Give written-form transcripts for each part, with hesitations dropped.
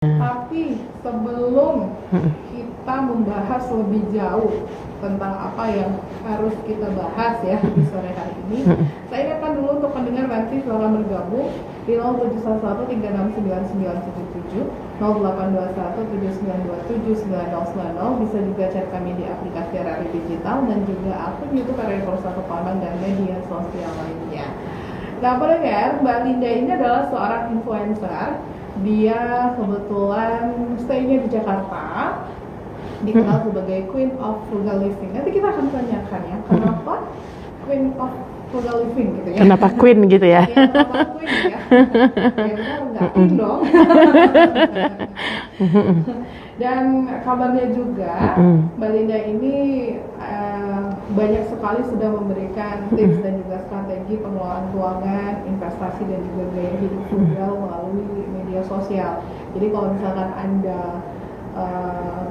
Tapi sebelum kita membahas lebih jauh tentang apa yang harus kita bahas ya di sore hari ini, saya ingatkan dulu untuk pendengar nanti silahkan bergabung di 0711369977, 082179279090, bisa juga chat kami di aplikasi RRI Digital dan juga akun YouTube RRI Satu Palembang dan media sosial lainnya. Nah, pendengar, Mbak Linda ini adalah seorang influencer. Dia kebetulan stay-nya di Jakarta, dikenal sebagai Queen of Frugal Living. Nanti kita akan tanyakan ya, kenapa Queen of Frugal Living gitu ya? Kenapa Queen gitu ya? Ya, kenapa Queen ya? Ya benar, nggak Queen dong. Dan kabarnya juga, Mbak Linda ini banyak sekali sudah memberikan tips dan juga strategi pengelolaan keuangan, investasi dan juga gaya hidup frugal melalui media sosial. Jadi kalau misalkan Anda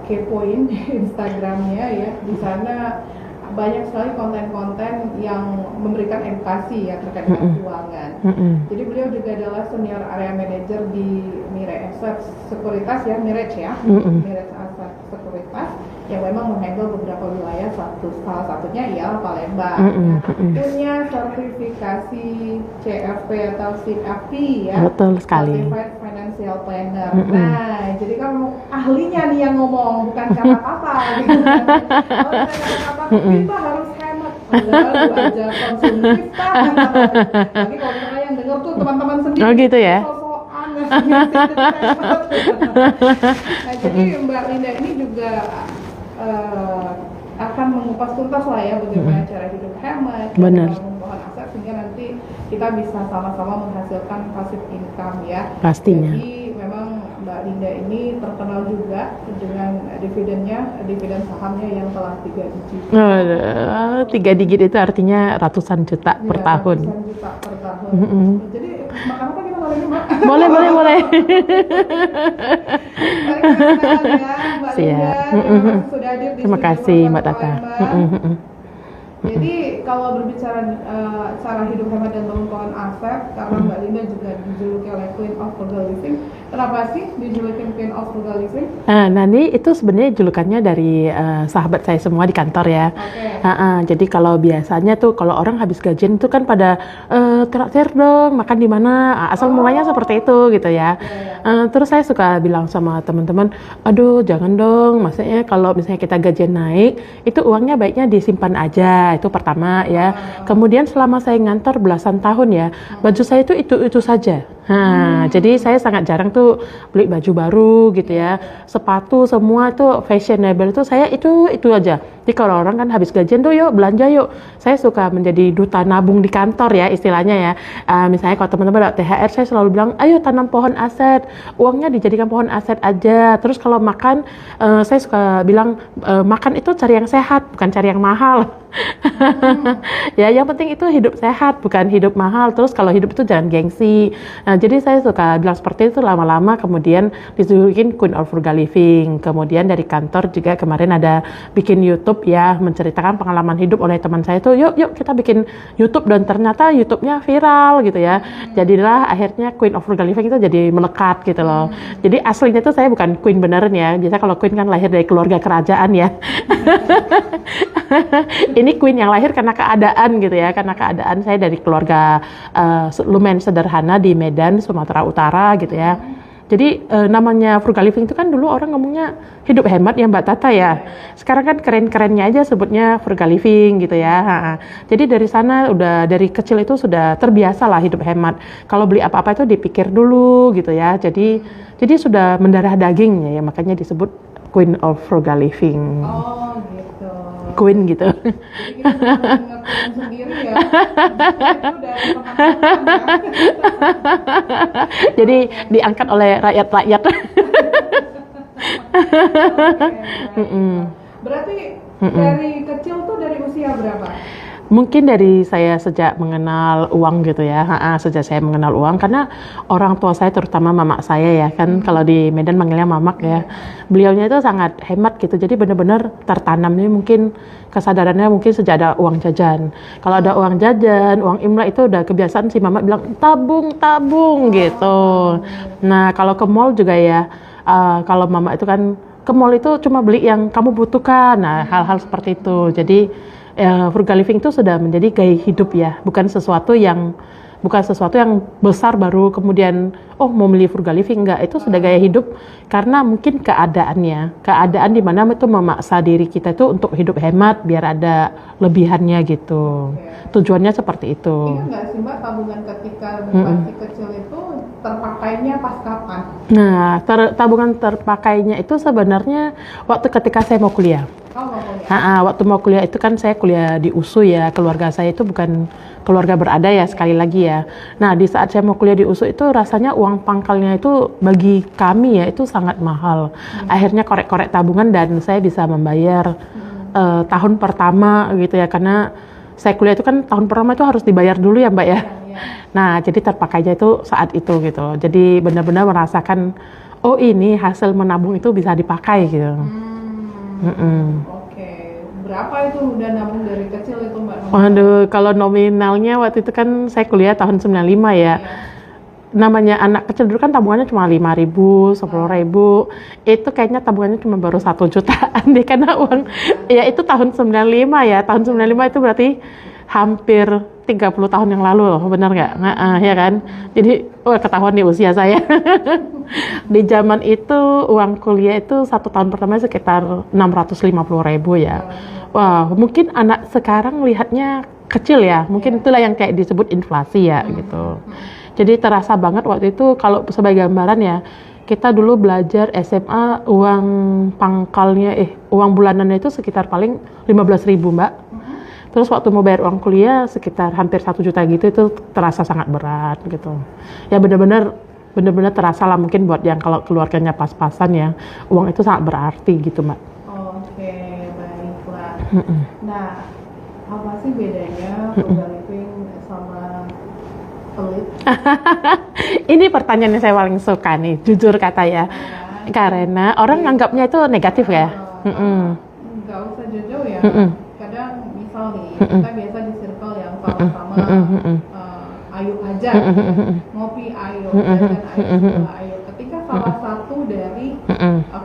kepoin Instagramnya ya, di sana banyak sekali konten-konten yang memberikan edukasi ya terkait dengan keuangan. Jadi beliau juga adalah senior area manager di Mirage Asset Sekuritas ya, Mirage ya, Mirage Asset Sekuritas yang memang menghandle beberapa wilayah, salah satunya ialah Palembang. Punya sertifikasi CFP atau CFP ya. Betul sekali. Certified Financial Planner. Nah, jadi kamu ahlinya nih yang ngomong, bukan kata-kata gitu. Kalau kata-kata kita harus hemat, padahal lu ajar konsumtif kan. Tapi kalau misalnya yang dengar tuh teman-teman sendiri. Oh gitu ya. Sosokan. Nah, jadi Mbak Linda ini juga akan mengupas tuntas lah ya bagaimana cara hidup hemat, benar, mengumpulkan aset sehingga nanti kita bisa sama-sama menghasilkan passive income ya. Pastinya. Jadi memang Mbak Linda ini terkenal juga dengan dividen sahamnya yang telah 3 digit. 3 digit itu artinya ratusan juta per tahun. Ratusan juta per tahun. Jadi makan apa kita kali ini, Mbak? Boleh. Mari kita kenal ya, Mbak Linda. Sudah hadir di Terima kasih Mbak Tata. Jadi kalau berbicara cara hidup hemat dan pengelolaan aset, karena Mbak Linda juga dijuluki oleh Queen of Frugal Living. Kenapa sih dijuluki Queen of Frugal Living? Nah, ini itu sebenarnya julukannya dari sahabat saya semua di kantor ya. Jadi kalau biasanya tuh kalau orang habis gajian itu kan pada traktir dong, makan di mana? Asal mulanya seperti itu gitu ya. Terus saya suka bilang sama teman-teman, aduh jangan dong, maksudnya kalau misalnya kita gajian naik, itu uangnya baiknya disimpan aja. Itu pertama ya. Kemudian selama saya ngantor belasan tahun ya, baju saya itu saja. Jadi saya sangat jarang tuh beli baju baru gitu ya. Sepatu semua tuh fashionable tuh saya itu aja. Jadi kalau orang kan habis gajian tuh yuk belanja yuk. Saya suka menjadi duta nabung di kantor ya istilahnya ya. Misalnya kalau teman-teman ada THR, saya selalu bilang ayo tanam pohon aset. Uangnya dijadikan pohon aset aja. Terus kalau makan, saya suka bilang makan itu cari yang sehat, bukan cari yang mahal. Ya yang penting itu hidup sehat, bukan hidup mahal. Terus kalau hidup itu jangan gengsi. Jadi saya suka bilang seperti itu, lama-lama kemudian dijulukin Queen of Frugal Living. Kemudian dari kantor juga kemarin ada bikin YouTube ya, menceritakan pengalaman hidup oleh teman saya tuh, yuk kita bikin YouTube, dan ternyata YouTube-nya viral gitu ya. Jadilah akhirnya Queen of Frugal Living itu jadi melekat gitu loh. Jadi aslinya tuh saya bukan Queen beneran ya. Biasanya kalau Queen kan lahir dari keluarga kerajaan ya. Ini Queen yang lahir karena keadaan gitu ya, karena keadaan saya dari keluarga lumayan sederhana di Medan, Sumatera Utara gitu ya. Jadi namanya frugal living itu kan dulu orang ngomongnya hidup hemat ya Mbak Tata ya. Sekarang kan keren-kerennya aja sebutnya frugal living gitu ya. Jadi dari sana udah dari kecil itu sudah terbiasa lah hidup hemat. Kalau beli apa-apa itu dipikir dulu gitu ya. Jadi sudah mendarah daging ya, makanya disebut Queen of Frugal Living. Oh gitu. Queen gitu. Jadi kita nge-queen sendiri ya. Itu dari teman-teman ya. Jadi diangkat oleh rakyat-rakyat. Berarti dari kecil tuh dari usia berapa? Mungkin dari saya sejak mengenal uang gitu ya, sejak saya mengenal uang, karena orang tua saya terutama mamak saya ya kan, kalau di Medan manggilnya mamak ya, beliaunya itu sangat hemat gitu, jadi benar-benar tertanamnya mungkin kesadarannya mungkin sejak ada uang jajan. Kalau ada uang jajan, uang imlek itu udah kebiasaan si mamak bilang tabung gitu. Nah kalau ke mall juga ya, kalau mama itu kan ke mall itu cuma beli yang kamu butuhkan. Nah, hal-hal seperti itu. Jadi frugal living itu sudah menjadi gaya hidup ya, bukan sesuatu yang besar baru kemudian mau milih frugal living. Enggak, itu sudah gaya hidup karena mungkin keadaan di mana itu memaksa diri kita itu untuk hidup hemat biar ada lebihannya gitu. Tujuannya seperti itu. Ingat nggak sih Mbak, tabungan ketika masih kecil itu terpakainya pas kapan? Nah, tabungan terpakainya itu sebenarnya waktu ketika saya mau kuliah. Waktu mau kuliah itu kan saya kuliah di USU ya, keluarga saya itu bukan keluarga berada ya, sekali lagi ya. Nah, di saat saya mau kuliah di USU itu rasanya uang pangkalnya itu bagi kami ya itu sangat mahal. Akhirnya korek-korek tabungan dan saya bisa membayar tahun pertama gitu ya, karena saya kuliah itu kan tahun pertama itu harus dibayar dulu ya Mbak ya. Nah, jadi terpakainya itu saat itu gitu. Jadi benar-benar merasakan ini hasil menabung itu bisa dipakai gitu. Oke, berapa itu udah nabung dari kecil itu Mbak? Waduh, kalau nominalnya waktu itu kan saya kuliah tahun 95 ya. Namanya anak kecil dulu kan tabungannya cuma 5.000, 10.000. Itu kayaknya tabungannya cuma baru 1 jutaan deh, karena uang ya itu tahun 95 ya. Tahun 95 itu berarti hampir 30 tahun yang lalu loh, benar nggak? Ya kan? Jadi ketahuan nih usia saya. Di zaman itu uang kuliah itu 1 tahun pertama sekitar 650.000 ya. Wah, mungkin anak sekarang lihatnya kecil ya. Mungkin itulah yang kayak disebut inflasi ya gitu. Jadi terasa banget waktu itu, kalau sebagai gambaran ya, kita dulu belajar SMA uang pangkalnya, uang bulanannya itu sekitar paling 15.000 Mbak. Terus waktu mau bayar uang kuliah sekitar hampir 1 juta gitu, itu terasa sangat berat gitu. Ya benar-benar terasa lah, mungkin buat yang kalau keluarganya pas-pasan ya, uang itu sangat berarti gitu Mbak. Oke, baiklah. Nah, apa sih bedanya frugal living sama pelit? Ini pertanyaan yang saya paling suka nih, jujur kata ya. Karena orang nganggapnya itu negatif ya. Nggak usah jauh-jauh ya. Kadang misal nih, kita biasa di circle yang sama-sama ayo aja, ngopi ayo, jajan ayo, ayo. Ketika salah satu dari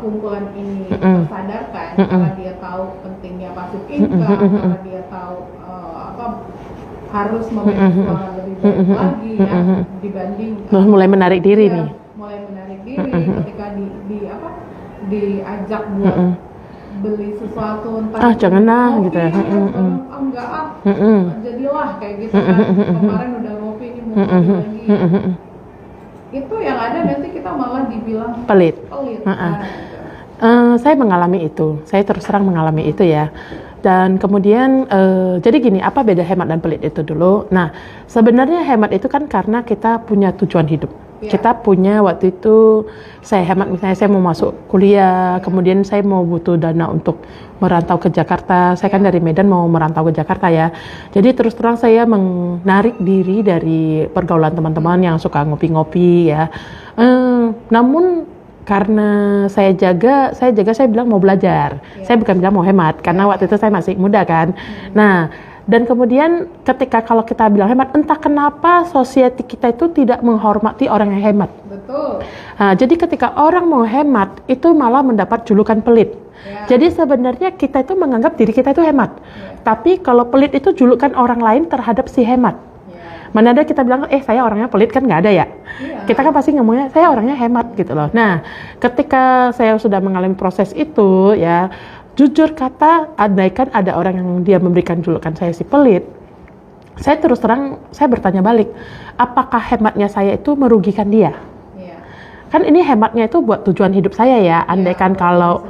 kumpulan ini tersadarkan, karena dia tahu pentingnya passive income, karena dia tahu harus memiliki keuangan lebih baik lagi ya dibanding mulai menarik diri nih. Mulai menarik diri ketika diajak buat beli sesuatu entah janganlah gitu ya. Jadilah kayak gitu kan. Kemarin udah ngopi ini mau ngopi lagi. Itu yang ada nanti kita malah dibilang pelit. Saya mengalami itu. Saya terus terang mengalami itu ya. Dan kemudian jadi gini, apa beda hemat dan pelit itu dulu? Nah, sebenarnya hemat itu kan karena kita punya tujuan hidup. Kita punya waktu itu, saya hemat misalnya saya mau masuk kuliah, kemudian saya mau butuh dana untuk merantau ke Jakarta. Saya kan dari Medan mau merantau ke Jakarta ya. Jadi terus terang saya menarik diri dari pergaulan teman-teman yang suka ngopi-ngopi ya. Namun karena saya bilang mau belajar. Saya bukan bilang mau hemat, karena waktu itu saya masih muda kan. Nah, dan kemudian ketika kalau kita bilang hemat, entah kenapa society kita itu tidak menghormati orang yang hemat. Betul. Nah, jadi ketika orang mau hemat, itu malah mendapat julukan pelit. Jadi sebenarnya kita itu menganggap diri kita itu hemat. Tapi kalau pelit itu julukan orang lain terhadap si hemat. Mana ada kita bilang, saya orangnya pelit, kan nggak ada ya. Kita kan pasti ngomongnya, saya orangnya hemat gitu loh. Nah, ketika saya sudah mengalami proses itu ya, jujur kata, andaikan ada orang yang dia memberikan julukan saya si pelit, saya terus terang, saya bertanya balik, apakah hematnya saya itu merugikan dia? Kan ini hematnya itu buat tujuan hidup saya ya. Andaikan kalau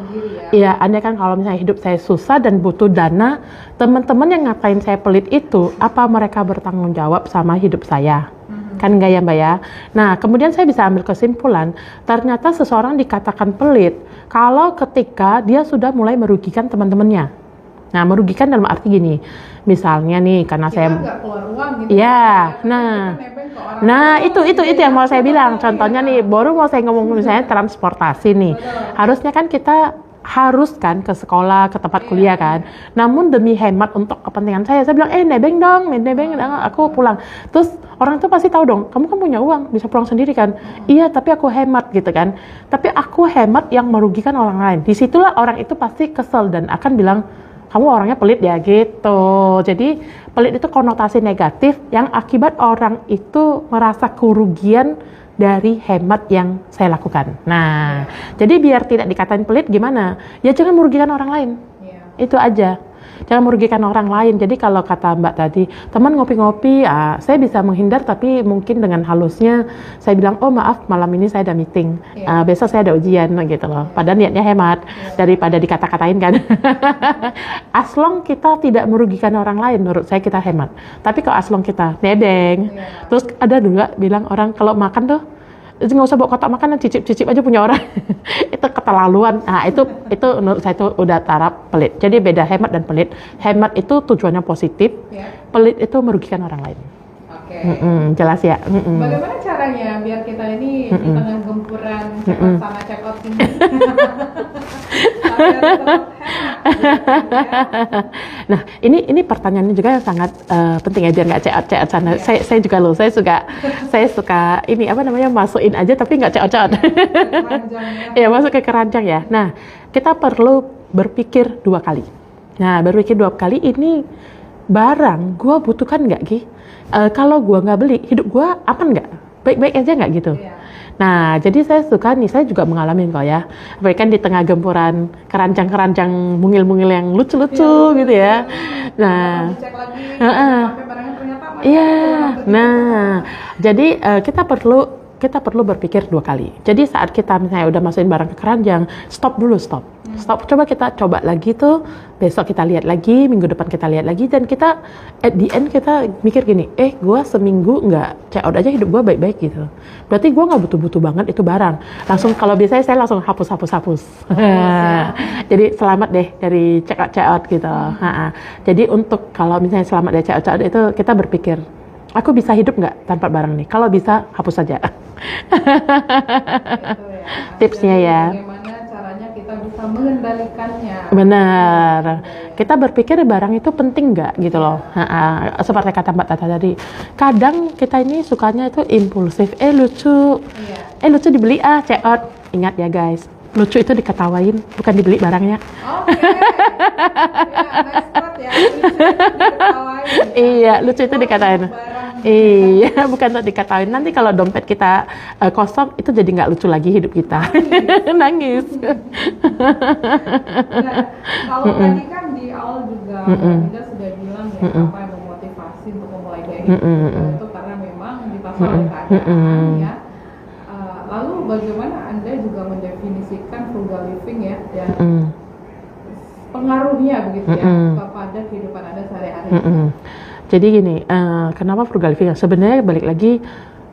misalnya hidup saya susah dan butuh dana, teman-teman yang ngatain saya pelit itu, apa mereka bertanggung jawab sama hidup saya? Kan enggak ya Mbak ya? Nah, kemudian saya bisa ambil kesimpulan, ternyata seseorang dikatakan pelit kalau ketika dia sudah mulai merugikan teman-temannya. Nah, merugikan dalam arti gini, misalnya nih, karena kita saya nggak keluar uang gitu. Nah, itu yang mau saya bilang. Contohnya nih, baru mau saya ngomong misalnya transportasi nih. Harusnya kan kita harus kan ke sekolah, ke tempat kuliah kan. Namun demi hemat untuk kepentingan saya bilang, nebeng dong, aku pulang. Terus orang tuh pasti tahu dong, kamu kan punya uang, bisa pulang sendiri kan. Iya, tapi aku hemat gitu kan. Tapi aku hemat yang merugikan orang lain. Disitulah orang itu pasti kesel dan akan bilang, kamu orangnya pelit ya gitu. Jadi pelit itu konotasi negatif yang akibat orang itu merasa kerugian dari hemat yang saya lakukan. Nah, jadi biar tidak dikatain pelit gimana? Ya jangan merugikan orang lain. Itu aja. Jangan merugikan orang lain. Jadi kalau kata Mbak tadi, teman ngopi-ngopi, saya bisa menghindar tapi mungkin dengan halusnya saya bilang, oh maaf malam ini saya ada meeting, besok saya ada ujian gitu loh. Padahal niatnya hemat daripada dikata-katain kan. As long kita tidak merugikan orang lain, menurut saya kita hemat. Tapi kalau as long kita nebeng, terus ada juga bilang orang kalau makan tuh nggak usah bawa kotak makanan, cicip aja punya orang. Itu keterlaluan. Nah itu menurut saya itu udah taraf pelit. Jadi beda hemat dan pelit. Hemat itu tujuannya positif, pelit itu merugikan orang lain. Oke. Jelas ya. Bagaimana caranya biar kita ini di tengah gempuran check out sana check out sini sampai tetap hemat? Nah, ini pertanyaannya juga yang sangat penting ya biar nggak check out sana. Saya juga loh, saya suka ini apa namanya masukin aja tapi nggak check out. Ya masuk ke keranjang ya. Nah, kita perlu berpikir 2 kali. Nah, berpikir 2 kali ini barang gua butuhkan nggak Gi? Kalau gua nggak beli, hidup gua aman nggak? Baik-baik aja nggak gitu? Nah, jadi saya suka nih, saya juga mengalami kok ya. Apalagi kan di tengah gempuran keranjang-keranjang mungil-mungil yang lucu-lucu gitu ya. Nah, nah, jadi kita perlu berpikir 2 kali. Jadi saat kita misalnya udah masukin barang ke keranjang, stop. Coba kita coba lagi tuh, besok kita lihat lagi, minggu depan kita lihat lagi, dan kita at the end kita mikir gini, gue seminggu nggak check out aja hidup gue baik-baik gitu. Berarti gue nggak butuh-butuh banget itu barang. Langsung kalau biasanya saya langsung hapus. Jadi selamat deh dari check out gitu. Jadi untuk kalau misalnya selamat dari check out itu kita berpikir, aku bisa hidup nggak tanpa barang nih? Kalau bisa, hapus saja. Tipsnya ya. Bagaimana caranya kita bisa mengendalikannya? Benar. Kita berpikir barang itu penting nggak gitu loh. Seperti kata Mbak Tata tadi. Kadang kita ini sukanya itu impulsif. Lucu. Lucu dibeli check out. Ingat ya guys. Lucu itu diketawain, bukan dibeli barangnya. Oke. Ya. Iya, lucu itu dikatain. Iya, bukan untuk dikatain. Nanti kalau dompet kita kosong, itu jadi nggak lucu lagi hidup kita. Nangis. Nah, kalau tadi kan di awal juga Linda sudah bilang ya apa yang memotivasi untuk memulai gaya hidup itu karena memang dipaksa oleh keadaan ya. Lalu bagaimana Anda juga mendefinisikan frugal living ya dan pengaruhnya begitu ya kepada kehidupan Anda sehari-hari? Jadi gini, kenapa frugal living? Sebenarnya balik lagi,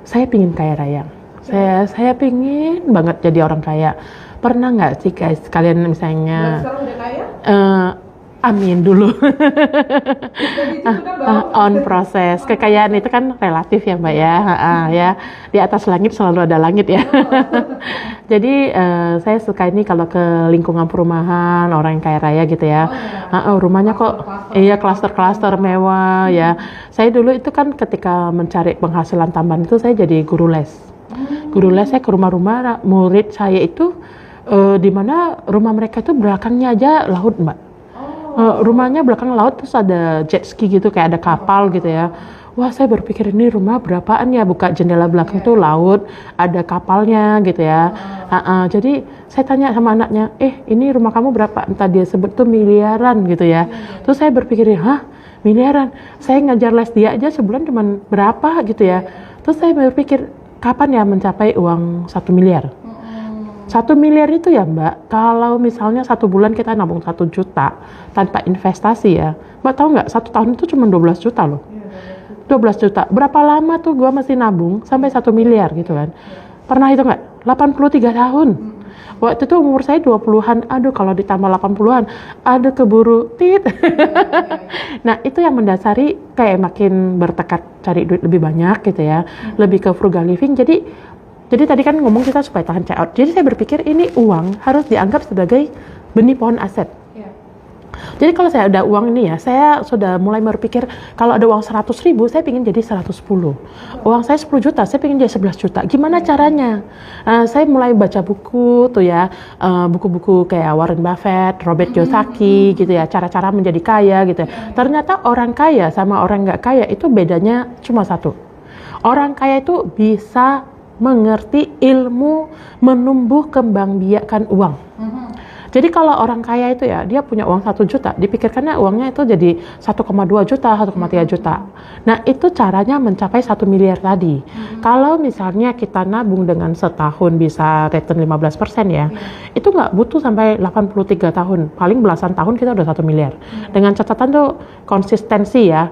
saya pingin kaya raya. Saya pingin banget jadi orang kaya. Pernah nggak sih guys, kalian misalnya? Sekarang udah kaya? Amin dulu. On proses. Kekayaan itu kan relatif ya Mbak ya. Ya di atas langit selalu ada langit ya. Jadi saya suka ini kalau ke lingkungan perumahan orang yang kaya raya gitu ya. Rumahnya kok klaster-klaster mewah ya. Saya dulu itu kan ketika mencari penghasilan tambahan itu saya jadi guru les. Guru les saya ke rumah-rumah murid saya itu di mana rumah mereka itu belakangnya aja laut Mbak. Rumahnya belakang laut terus ada jet ski gitu kayak ada kapal gitu ya. Wah saya berpikir ini rumah berapaan ya, buka jendela belakang tuh laut ada kapalnya gitu ya. Jadi saya tanya sama anaknya, ini rumah kamu berapa? Entah dia sebut tuh miliaran gitu ya. Terus saya berpikir, miliaran? Saya ngajar les dia aja sebulan cuman berapa gitu ya. Terus saya berpikir kapan ya mencapai uang 1 miliar? 1 miliar itu ya Mbak, kalau misalnya 1 bulan kita nabung 1 juta tanpa investasi ya, Mbak tahu nggak 1 tahun itu cuma 12 juta loh. 12 juta, berapa lama tuh gua masih nabung sampai 1 miliar gitu kan. Pernah itu nggak? 83 tahun. Waktu itu umur saya 20-an, aduh kalau ditambah 80-an, ada keburu tit. Nah itu yang mendasari kayak makin bertekad cari duit lebih banyak gitu ya, lebih ke frugal living. Jadi tadi kan ngomong kita supaya tahan check out. Jadi saya berpikir ini uang harus dianggap sebagai benih pohon aset. Jadi kalau saya ada uang ini ya, saya sudah mulai berpikir kalau ada uang 100.000, saya ingin jadi 110. Uang saya 10 juta, saya ingin jadi 11 juta. Gimana caranya? Saya mulai baca buku tuh ya, buku-buku kayak Warren Buffett, Robert Kiyosaki gitu ya, cara-cara menjadi kaya gitu ya. Ternyata orang kaya sama orang nggak kaya itu bedanya cuma satu. Orang kaya itu bisa mengerti ilmu menumbuh kembang biakan uang. Jadi kalau orang kaya itu ya, dia punya uang 1 juta, dipikirkannya uangnya itu jadi 1,2 juta, 1,3 juta. Nah itu caranya mencapai 1 miliar tadi. Kalau misalnya kita nabung dengan setahun bisa return 15% ya, itu nggak butuh sampai 83 tahun. Paling belasan tahun kita udah 1 miliar. Dengan catatan tuh konsistensi ya,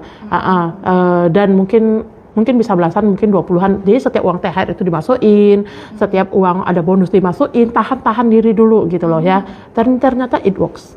dan mungkin bisa belasan, mungkin 20-an. Jadi setiap uang THR itu dimasukin, setiap uang ada bonus dimasukin, tahan diri dulu gitu loh ya. Dan ternyata it works.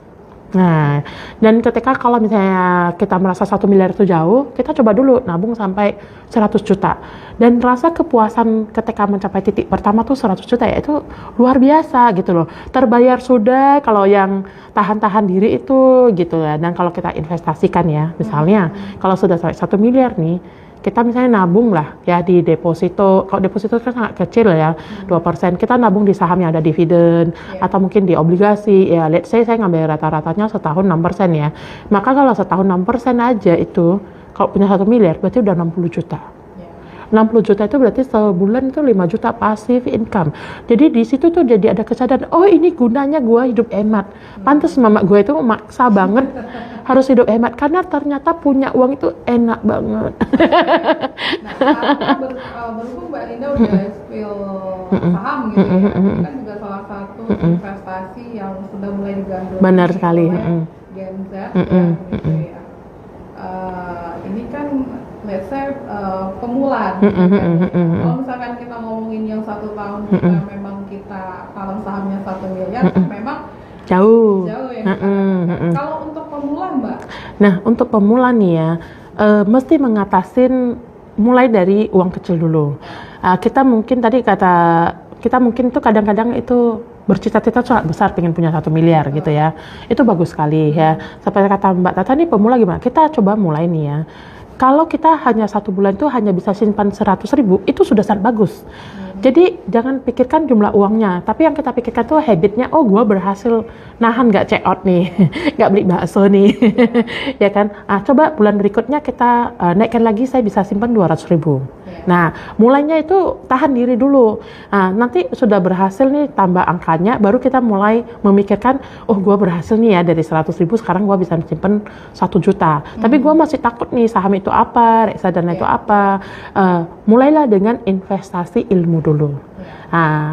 Nah, dan ketika kalau misalnya kita merasa 1 miliar itu jauh, kita coba dulu nabung sampai 100 juta. Dan rasa kepuasan ketika mencapai titik pertama tuh 100 juta ya, itu luar biasa gitu loh. Terbayar sudah kalau yang tahan diri itu gitu ya. Dan kalau kita investasikan ya, misalnya kalau sudah sampai 1 miliar nih, kita misalnya nabung lah ya di deposito. Kalau deposito kan sangat kecil ya, 2%. Kita nabung di saham yang ada dividen, atau mungkin di obligasi ya. Let's say saya ngambil rata-ratanya setahun 6% ya. Maka kalau setahun 6% aja itu, kalau punya 1 miliar berarti udah 60 juta. 60 juta itu berarti sebulan itu 5 juta passive income. Jadi di situ tuh jadi ada kesadaran, oh ini gunanya gue hidup hemat. Pantes mama gue itu maksa banget harus hidup hemat, karena ternyata punya uang itu enak banget. Nah, berhubung Mbak Linda udah spill saham gitu ya, kan juga salah satu investasi yang sudah mulai digandrungi Benar sekali. Gen Z gitu ya. Ini kan let's say pemula. Kalau misalkan kita ngomongin yang 1 tahun kita memang kita kalau sahamnya 1 miliar, kan memang jauh ya. Kalau untuk pemula Mbak? Nah untuk pemula nih ya, mesti mengatasin mulai dari uang kecil dulu. Kita mungkin tuh kadang-kadang itu bercita-cita sangat besar pengen punya 1 miliar gitu ya. Itu bagus sekali ya. Seperti kata Mbak Tata nih, pemula gimana? Kita coba mulai nih ya. Kalau kita hanya 1 bulan itu hanya bisa simpan 100.000, itu sudah sangat bagus. Jadi jangan pikirkan jumlah uangnya, tapi yang kita pikirkan tuh habitnya. Oh, gue berhasil nahan nggak check out nih, nggak beli bakso nih, ya kan? Coba bulan berikutnya kita naikkan lagi, saya bisa simpan 200.000. Nah, mulainya itu tahan diri dulu. Nanti sudah berhasil nih tambah angkanya, baru kita mulai memikirkan, oh gue berhasil nih ya dari 100.000 sekarang gue bisa simpan 1 juta. Tapi gue masih takut nih saham itu apa, reksadana itu apa. Mulailah dengan investasi ilmu dulu.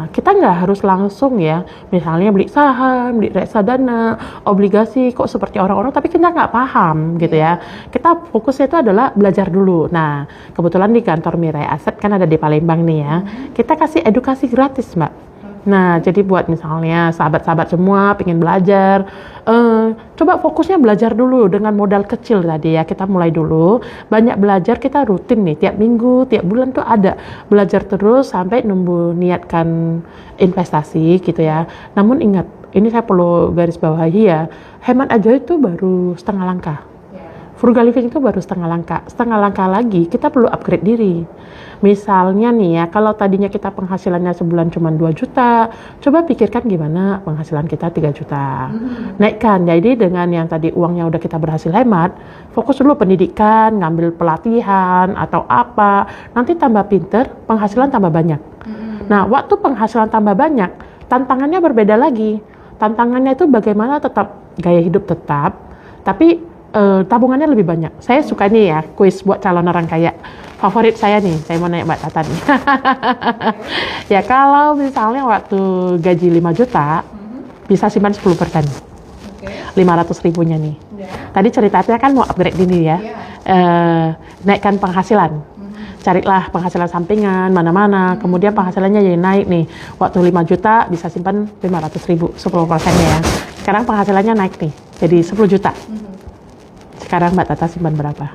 Kita nggak harus langsung ya, misalnya beli saham, beli reksadana, obligasi kok seperti orang-orang, tapi kita nggak paham gitu ya. Kita fokusnya itu adalah belajar dulu. Nah, kebetulan di kantor Mirai Aset kan ada di Palembang nih ya. Kita kasih edukasi gratis, Mbak. Nah, jadi buat misalnya sahabat-sahabat semua pengen belajar, coba fokusnya belajar dulu dengan modal kecil tadi ya. Kita mulai dulu, banyak belajar, kita rutin nih, tiap minggu, tiap bulan tuh ada belajar terus sampai niatkan investasi gitu ya. Namun ingat, ini saya perlu garis bawahi ya, hemat aja itu baru setengah langkah. Frugal living itu baru setengah langkah lagi kita perlu upgrade diri. Misalnya nih ya, kalau tadinya kita penghasilannya sebulan cuma 2 juta, coba pikirkan gimana penghasilan kita 3 juta. Naikkan, jadi dengan yang tadi uangnya udah kita berhasil hemat, fokus dulu pendidikan, ngambil pelatihan atau apa, nanti tambah pinter, penghasilan tambah banyak. Nah, waktu penghasilan tambah banyak, tantangannya berbeda lagi. Tantangannya itu bagaimana tetap gaya hidup tetap, tapi tabungannya lebih banyak. Saya suka nih ya, kuis buat calon orang kaya. Favorit saya nih, saya mau nanya Mbak Tata nih. Ya kalau misalnya waktu gaji 5 juta, bisa simpan 10%. 500.000-nya nih. Tadi ceritanya kan mau upgrade ini ya. Naikkan penghasilan. Carilah penghasilan sampingan, mana-mana. Kemudian penghasilannya jadi naik nih. Waktu 5 juta bisa simpan 500.000, 10%-nya ya. Sekarang penghasilannya naik nih, jadi 10 juta. Sekarang Mbak Tata simpan berapa?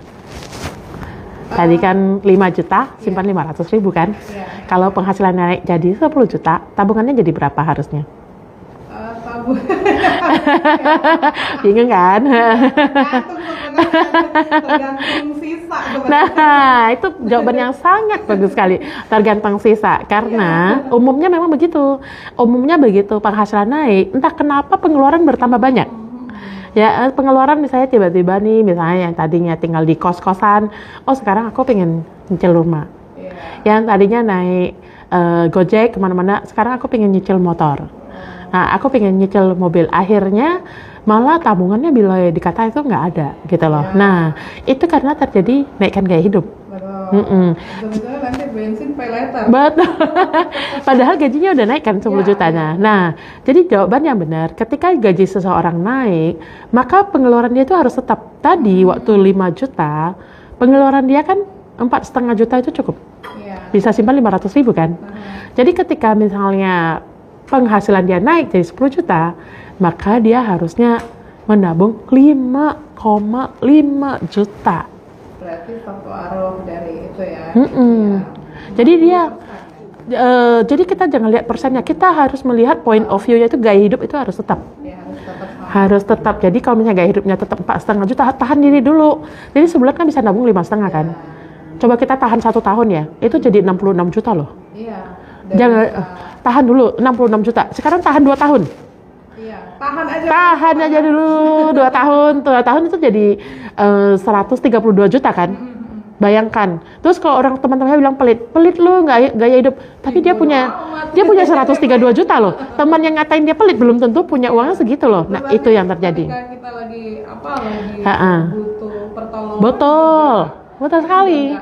Tadi kan 5 juta, simpan 500.000 kan? Kalau penghasilan naik jadi 10 juta, tabungannya jadi berapa harusnya? Bingung kan? Tergantung sisa. Nah, itu jawaban yang sangat bagus sekali. Tergantung sisa, karena umumnya memang begitu. Umumnya begitu, penghasilan naik, entah kenapa pengeluaran bertambah banyak. Ya, pengeluaran misalnya tiba-tiba nih, misalnya yang tadinya tinggal di kos-kosan, oh sekarang aku pengen nyicil rumah. Yang tadinya naik Gojek kemana-mana, sekarang aku pengen nyicil motor. Nah, aku pengen nyicil mobil. Akhirnya malah tabungannya bila dikata itu nggak ada gitu loh. Nah, itu karena terjadi naikkan gaya hidup. Betul. Nanti bensin pay later. Betul. Padahal gajinya udah naik kan 10 jutanya. Nah, jadi jawaban yang benar, ketika gaji seseorang naik, maka pengeluaran dia itu harus tetap. Tadi waktu 5 juta, pengeluaran dia kan 4,5 juta itu cukup. Bisa simpan 500.000 kan. Jadi ketika misalnya penghasilan dia naik jadi 10 juta, maka dia harusnya menabung 5,5 juta. Berarti satu arah dari itu ya. Jadi dia, jadi kita jangan lihat persennya, kita harus melihat point of view-nya itu gaya hidup itu harus tetap. Harus tetap. Jadi kalau misalnya gaya hidupnya tetap 4,5 juta, tahan diri dulu. Jadi sebulan kan bisa nabung 5,5 kan. Coba kita tahan 1 tahun ya, itu jadi 66 juta loh. Jangan tahan dulu 66 juta. Sekarang tahan 2 tahun. Tahan aja dulu 2 tahun. 2 tahun itu jadi 132 juta kan. Bayangkan. Terus kalau orang teman-temannya bilang pelit lu nggak gaya hidup, tapi dia punya 132 juta loh. Teman yang ngatain dia pelit belum tentu punya uangnya segitu loh. Nah, itu yang terjadi. Kita lagi butuh pertolongan. Betul sekali.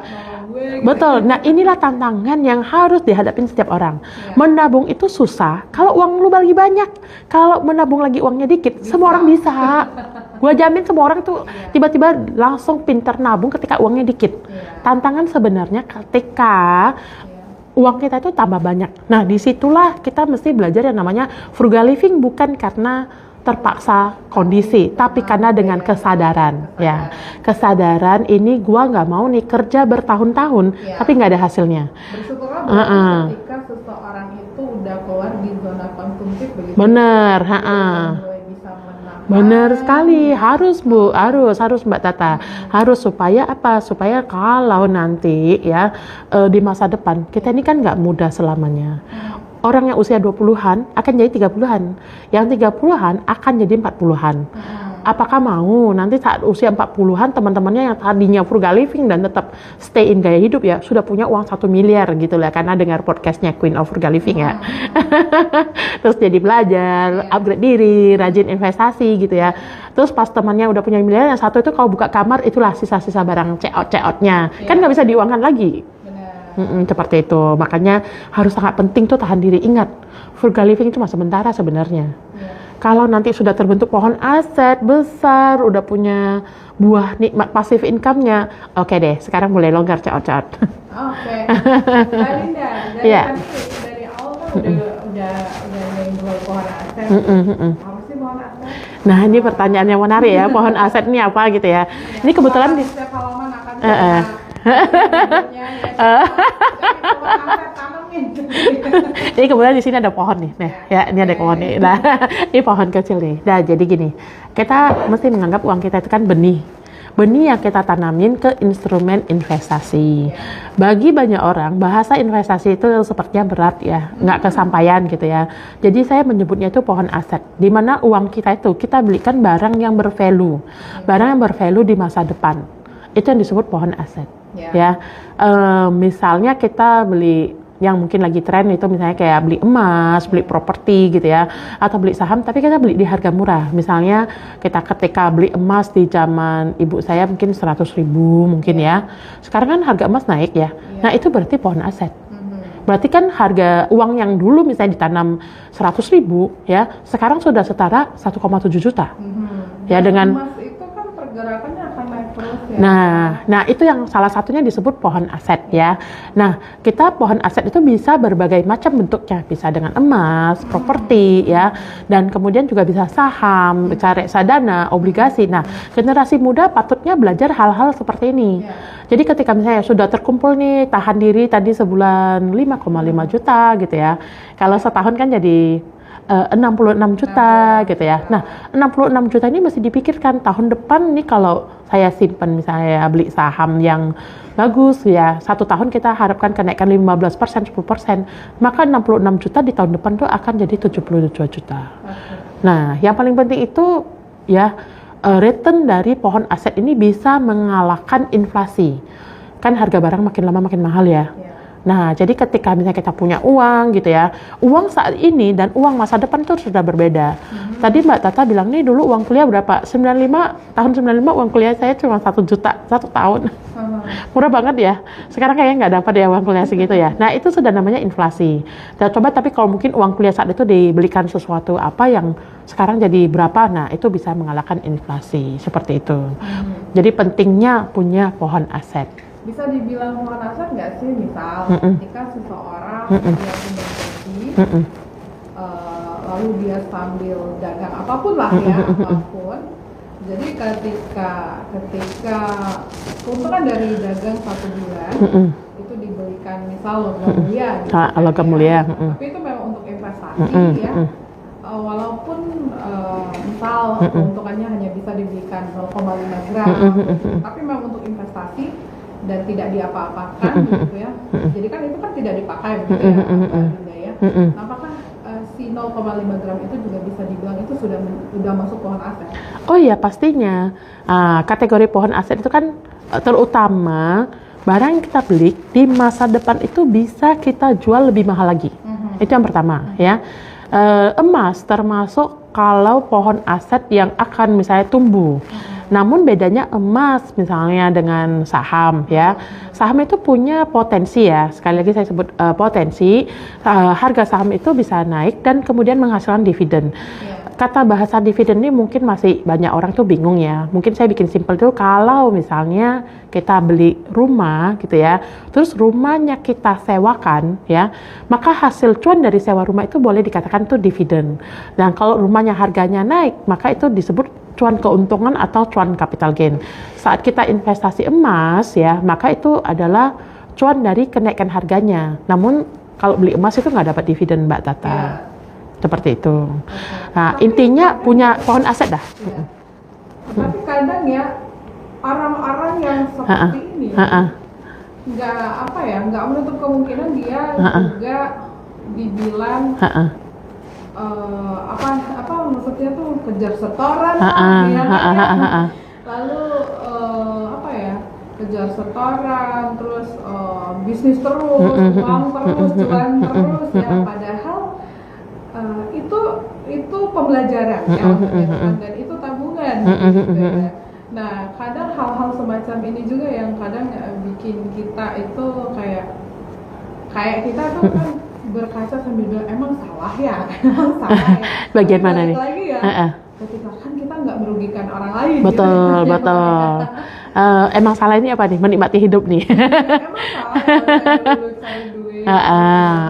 Betul. Nah, inilah tantangan yang harus dihadapin setiap orang. Menabung itu susah kalau uang lu lagi banyak. Kalau menabung lagi uangnya dikit, semua orang bisa. Gua jamin semua orang tuh tiba-tiba langsung pintar nabung ketika uangnya dikit. Tantangan sebenarnya ketika uang kita itu tambah banyak. Nah, disitulah kita mesti belajar yang namanya frugal living, bukan karena terpaksa kondisi, tapi karena dengan kesadaran, ya. Kesadaran ini gua nggak mau nih kerja bertahun-tahun, tapi nggak ada hasilnya. Bersyukurlah ketika seseorang itu udah keluar di zona konsumtif begitu. Bener, bener sekali. Harus Bu, harus Mbak Tata. Harus supaya apa? Supaya kalau nanti ya di masa depan kita ini kan nggak mudah selamanya. Orang yang usia 20-an akan jadi 30-an. Yang 30-an akan jadi 40-an. Apakah mau nanti saat usia 40-an teman-temannya yang tadinya frugal living dan tetap stay in gaya hidup ya sudah punya uang 1 miliar gitu lah, karena dengar podcastnya Queen of Frugal Living ya. Terus jadi belajar, upgrade diri, rajin investasi gitu ya. Terus pas temannya udah punya miliar, yang satu itu kalau buka kamar itulah sisa-sisa barang ceot-ceotnya. Kan nggak bisa diuangkan lagi. Seperti itu. Makanya harus sangat penting tuh tahan diri. Ingat, frugal living itu cuma sementara sebenarnya. Kalau nanti sudah terbentuk pohon aset besar, udah punya buah nikmat pasif income-nya, oke deh, sekarang mulai longgar ceot-ceot. Oke. Mbak Linda, dari awal kan udah yang jual pohon aset. Apa sih pohon aset? Nah, ini pertanyaan yang menarik ya, pohon aset ini apa gitu ya. Ini kebetulan di setiap halaman akan Ini kebetulan di sini ada pohon nih. Nah, ya ini ada pohon nih. Nah, ini pohon kecil nih. Nah, jadi gini, kita mesti menganggap uang kita itu kan benih. Benih yang kita tanamin ke instrumen investasi. Bagi banyak orang, bahasa investasi itu sepertinya berat ya, nggak kesampaian gitu ya. Jadi saya menyebutnya itu pohon aset, di mana uang kita itu kita belikan barang yang bervalue, barang yang bervalue di masa depan. Itu yang disebut pohon aset. Ya, misalnya kita beli yang mungkin lagi tren itu misalnya kayak beli emas, beli properti gitu ya, atau beli saham, tapi kita beli di harga murah. Misalnya kita ketika beli emas di zaman ibu saya mungkin 100.000 mungkin ya. Sekarang kan harga emas naik ya. Nah, itu berarti pohon aset. Berarti kan harga uang yang dulu misalnya ditanam 100.000 ya, sekarang sudah setara 1,7 juta. Ya, dengan emas itu kan pergerakannya akan naik terus ya. Nah itu yang salah satunya disebut pohon aset ya. Nah, kita pohon aset itu bisa berbagai macam bentuknya, bisa dengan emas, properti ya, dan kemudian juga bisa saham, bisa reksadana, obligasi. Nah, generasi muda patutnya belajar hal-hal seperti ini. Jadi ketika misalnya sudah terkumpul nih, tahan diri tadi sebulan 5,5 juta gitu ya. Kalau setahun kan jadi 66 juta gitu ya. Nah, 66 juta ini mesti dipikirkan tahun depan nih kalau saya simpan misalnya beli saham yang bagus ya, 1 tahun kita harapkan kenaikan 15%, 10%, maka 66 juta di tahun depan tuh akan jadi 72 juta. Nah, yang paling penting itu ya return dari pohon aset ini bisa mengalahkan inflasi. Kan harga barang makin lama makin mahal ya. Nah, jadi ketika misalnya kita punya uang gitu ya, uang saat ini dan uang masa depan itu sudah berbeda. Tadi Mbak Tata bilang nih dulu uang kuliah berapa? 95, tahun 95 uang kuliah saya cuma 1 juta 1 tahun. Murah banget ya. Sekarang kayaknya nggak dapat ya uang kuliah segitu ya. Nah, itu sudah namanya inflasi. Dan coba tapi kalau mungkin uang kuliah saat itu dibelikan sesuatu apa yang sekarang jadi berapa, nah itu bisa mengalahkan inflasi seperti itu. Jadi pentingnya punya pohon aset. Bisa dibilang pohon aset nggak sih, misal ketika seseorang dia punya gaji, lalu dia sambil dagang apapun lah ya, apapun. Jadi ketika keuntungan dari dagang 1 bulan itu dibelikan misal logam mulia, gitu, logam mulia, tapi itu memang untuk investasi ya. Walaupun misal keuntungannya hanya bisa dibelikan 0,5 gram, tapi memang untuk investasi dan tidak diapa-apakan gitu ya. Jadi kan itu kan tidak dipakai begitu ya, Nah, apakah si 0,5 gram itu juga bisa dibilang itu sudah masuk pohon aset? Oh iya pastinya. Kategori pohon aset itu kan terutama barang yang kita beli di masa depan itu bisa kita jual lebih mahal lagi. Itu yang pertama ya. Emas termasuk kalau pohon aset yang akan misalnya tumbuh. Namun bedanya emas misalnya dengan saham ya. Saham itu punya potensi ya. Sekali lagi saya sebut potensi. Harga saham itu bisa naik dan kemudian menghasilkan dividen. Kata bahasa dividen ini mungkin masih banyak orang tuh bingung ya. Mungkin saya bikin simpel tuh kalau misalnya kita beli rumah gitu ya, terus rumahnya kita sewakan ya, maka hasil cuan dari sewa rumah itu boleh dikatakan tuh dividen. Dan kalau rumahnya harganya naik, maka itu disebut cuan keuntungan atau cuan capital gain. Saat kita investasi emas ya, maka itu adalah cuan dari kenaikan harganya. Namun kalau beli emas itu nggak dapat dividen Mbak Tata. Seperti itu. Nah, tapi intinya punya pohon aset dah. Tapi kadang ya orang-orang yang seperti ini nggak menutup kemungkinan dia juga dibilang apa maksudnya tuh kejar setoran lalu kejar setoran terus bisnis terus uang terus cuan terus ya, padahal itu pembelajaran ya, dan itu tabungan gitu ya. Nah, kadang hal-hal semacam ini juga yang kadang bikin kita itu kayak kita tuh kan berkaca sambil bilang emang salah ya. Bagian mana nih? Lagi ya, ketika kan kita nggak merugikan orang lain. Betul, gitu. Betul. Emang salah ini apa nih? Menikmati hidup nih. Emang salah cari duit.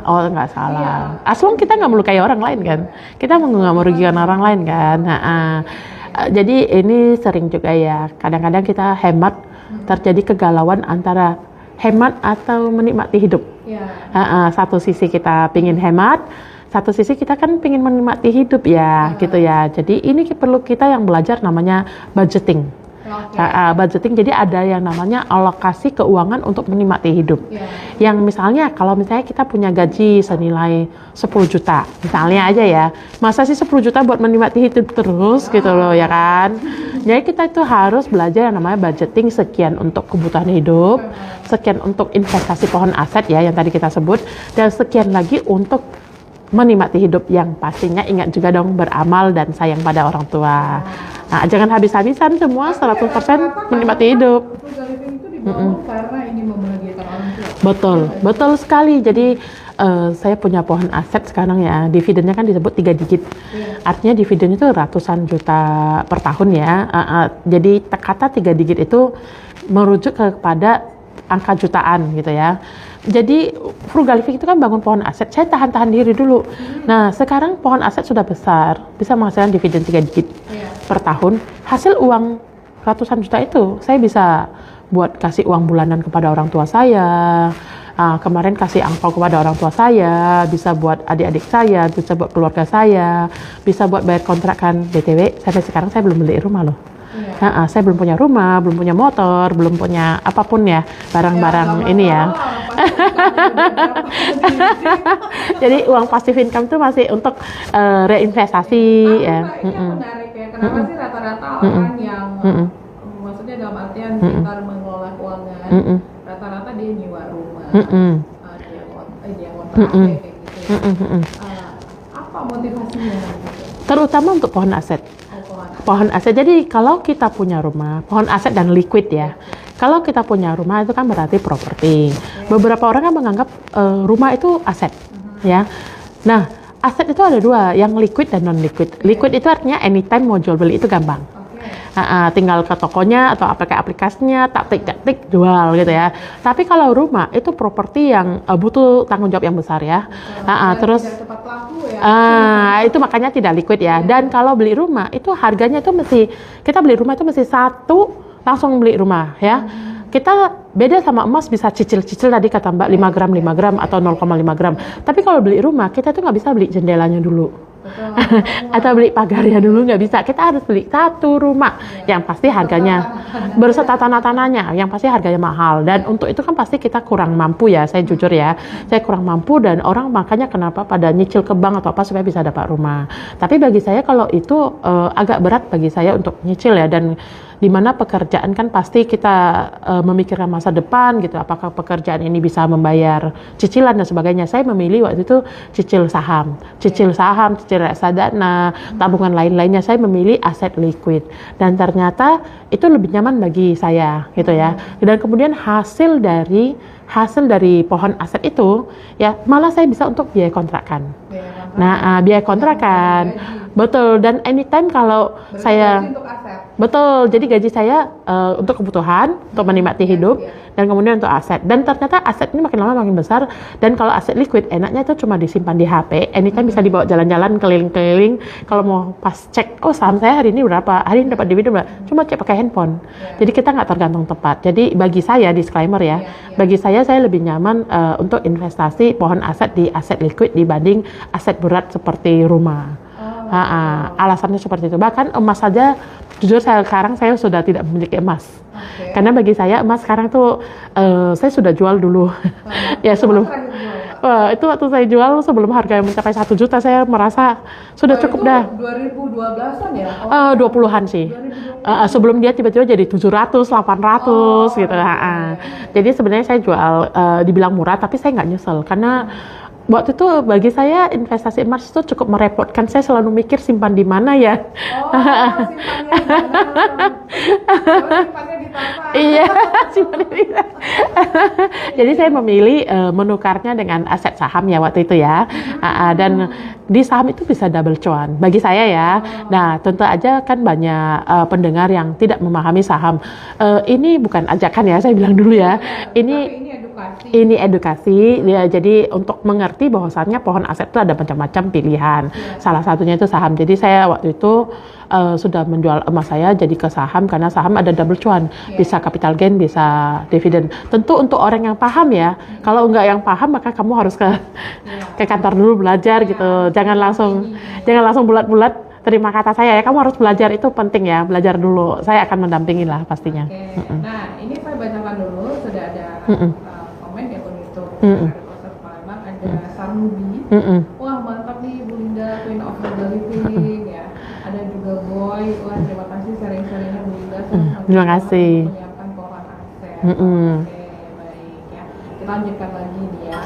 Oh nggak salah. Aslong kita nggak melukai orang lain kan. Kita nggak merugikan orang lain kan. Jadi ini sering juga ya. Kadang-kadang kita hemat, terjadi kegalauan antara hemat atau menikmati hidup. Satu sisi kita pingin hemat, satu sisi kita kan pingin menikmati hidup ya, gitu ya. Jadi ini perlu kita yang belajar namanya budgeting. Budgeting, jadi ada yang namanya alokasi keuangan untuk menikmati hidup. Yang misalnya kalau misalnya kita punya gaji senilai 10 juta, misalnya aja ya, masa sih 10 juta buat menikmati hidup terus gitu loh ya kan. Jadi kita itu harus belajar yang namanya budgeting, sekian untuk kebutuhan hidup, sekian untuk investasi pohon aset ya yang tadi kita sebut, dan sekian lagi untuk menikmati hidup, yang pastinya ingat juga dong beramal dan sayang pada orang tua. Nah, jangan habis-habisan semua 100% menikmati hidup. Karena ini membahagiakan orang tua. Betul sekali. Jadi saya punya pohon aset sekarang ya, dividennya kan disebut 3 digit. Artinya dividen itu ratusan juta per tahun ya. Jadi kata 3 digit itu merujuk kepada angka jutaan gitu ya. Jadi Frugaliving itu kan bangun pohon aset, saya tahan diri dulu. Nah sekarang pohon aset sudah besar, bisa menghasilkan dividen 3 digit per tahun. Hasil uang ratusan juta itu saya bisa buat kasih uang bulanan kepada orang tua saya, Kemarin kasih angpau kepada orang tua saya, bisa buat adik-adik saya, bisa buat keluarga saya, bisa buat bayar kontrakan. BTW, sampai sekarang saya belum beli rumah loh. Saya belum punya rumah, belum punya motor, belum punya apapun ya, barang-barang ini ya. Jadi uang passive income itu masih untuk reinvestasi ya. Ini menarik ya. Kenapa sih rata-rata orang yang maksudnya dalam artian pintar mengelola keuangan, rata-rata dia nyewa rumah, dia kontrak kayak gitu. Apa motivasinya? Terutama untuk pohon aset. Pohon aset. Jadi kalau kita punya rumah, pohon aset dan liquid ya. Kalau kita punya rumah itu kan berarti properti. Beberapa orang kan menganggap rumah itu aset, ya. Nah, aset itu ada dua, yang liquid dan non liquid. Liquid itu artinya anytime mau jual beli itu gampang. Tinggal ke tokonya atau aplikasinya, tak tik jual gitu ya. Tapi kalau rumah itu properti yang butuh tanggung jawab yang besar ya. Terus itu makanya tidak liquid ya. Dan kalau beli rumah itu harganya itu kita beli rumah itu mesti satu langsung beli rumah ya. Kita beda sama emas, bisa cicil-cicil tadi kata Mbak 5 gram atau 0,5 gram. Tapi kalau beli rumah kita tuh nggak bisa beli jendelanya dulu. Atau beli pagarnya dulu, nggak bisa. Kita harus beli satu rumah yang pasti harganya berserta tanah-tanahnya, yang pasti harganya mahal. Dan untuk itu kan pasti kita kurang mampu ya, saya jujur ya, saya kurang mampu. Dan orang makanya kenapa pada nyicil ke bank atau apa supaya bisa dapat rumah. Tapi bagi saya kalau itu agak berat bagi saya untuk nyicil ya. Dan dimana pekerjaan kan pasti kita memikirkan masa depan gitu, apakah pekerjaan ini bisa membayar cicilan dan sebagainya. Saya memilih waktu itu cicil saham, cicil reksadana, tabungan lain-lainnya. Saya memilih aset liquid dan ternyata itu lebih nyaman bagi saya gitu ya. Dan kemudian hasil dari pohon aset itu ya malah saya bisa untuk biaya kontrakan. Biaya kontrakan betul. Dan anytime kalau saya betul, jadi gaji saya untuk kebutuhan, untuk menikmati hidup, dan kemudian untuk aset. Dan ternyata aset ini makin lama makin besar. Dan kalau aset liquid, enaknya itu cuma disimpan di HP, anytime bisa dibawa jalan-jalan keliling-keliling. Kalau mau pas cek, saham saya hari ini berapa, hari ini dapat dividen berapa, cuma cek pakai handphone. Jadi kita nggak tergantung tempat. Jadi bagi saya, disclaimer ya, bagi saya lebih nyaman untuk investasi pohon aset di aset liquid dibanding aset berat seperti rumah. Alasannya seperti itu. Bahkan emas saja, jujur sekarang saya sudah tidak memiliki emas. Karena bagi saya emas sekarang tuh saya sudah jual dulu. Ya sebelum itu waktu saya jual sebelum harga yang mencapai 1 juta saya merasa sudah cukup dah. 2012-an ya? 20-an sih. Sebelum dia tiba-tiba jadi 700, 800 gitu. Jadi sebenarnya saya jual dibilang murah tapi saya nggak nyesel karena waktu itu bagi saya investasi emas itu cukup merepotkan. Saya selalu mikir simpan di mana ya. Simpannya di pasar. Iya, simpan di mana. Jadi saya memilih menukarnya dengan aset saham ya waktu itu ya. Dan di saham itu bisa double cuan bagi saya ya. Nah, tentu aja kan banyak pendengar yang tidak memahami saham. Ini bukan ajakan ya, saya bilang dulu ya. Ini edukasi ya, jadi untuk mengerti bahwasannya pohon aset itu ada macam-macam pilihan. Salah satunya itu saham. Jadi saya waktu itu sudah menjual emas saya jadi ke saham karena saham ada double cuan, bisa capital gain, bisa dividen. Tentu untuk orang yang paham ya. Kalau enggak yang paham maka kamu harus ke kantor dulu belajar gitu. Jangan langsung bulat-bulat terima kata saya ya. Kamu harus belajar, itu penting ya, belajar dulu. Saya akan mendampingi lah pastinya. Nah, ini saya bacakan dulu, sudah ada komen di akun YouTube. Ada Palembang, ada Sanubi. Wah, mantap nih Bu Linda, Queen of the Living ya. Ada juga Boy. Wah, terima kasih sharing-sharingnya Bu Linda. Terima kasih. Menyiapkan pohon aset. Oke, baik ya. Kita lanjutkan lagi nih ya.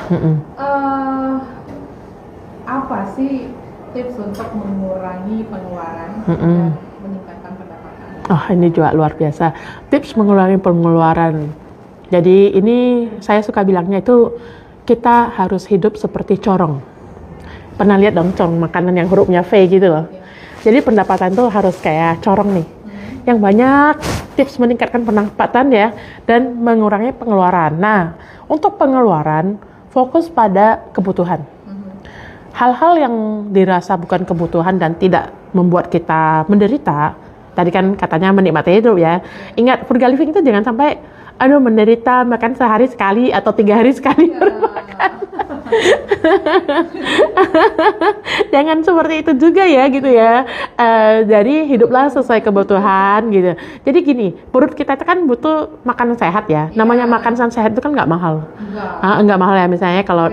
Apa sih tips untuk mengurangi pengeluaran dan meningkatkan pendapatan? Ini juga luar biasa. Tips mengurangi pengeluaran. Jadi ini saya suka bilangnya itu kita harus hidup seperti corong. Pernah lihat dong corong makanan yang hurufnya V gitu loh. Jadi pendapatan tuh harus kayak corong nih. Yang banyak tips meningkatkan pendapatan ya dan mengurangi pengeluaran. Nah, untuk pengeluaran fokus pada kebutuhan. Hal-hal yang dirasa bukan kebutuhan dan tidak membuat kita menderita. Tadi kan katanya menikmati hidup ya. Ingat, frugal living itu jangan sampai aduh menderita makan sehari sekali atau 3 hari sekali Iya. baru makan. Jangan seperti itu juga ya gitu ya. Jadi hiduplah sesuai kebutuhan gitu. Jadi gini, perut kita itu kan butuh makanan sehat ya. Namanya makanan sehat itu kan nggak mahal. Nggak mahal ya, misalnya kalau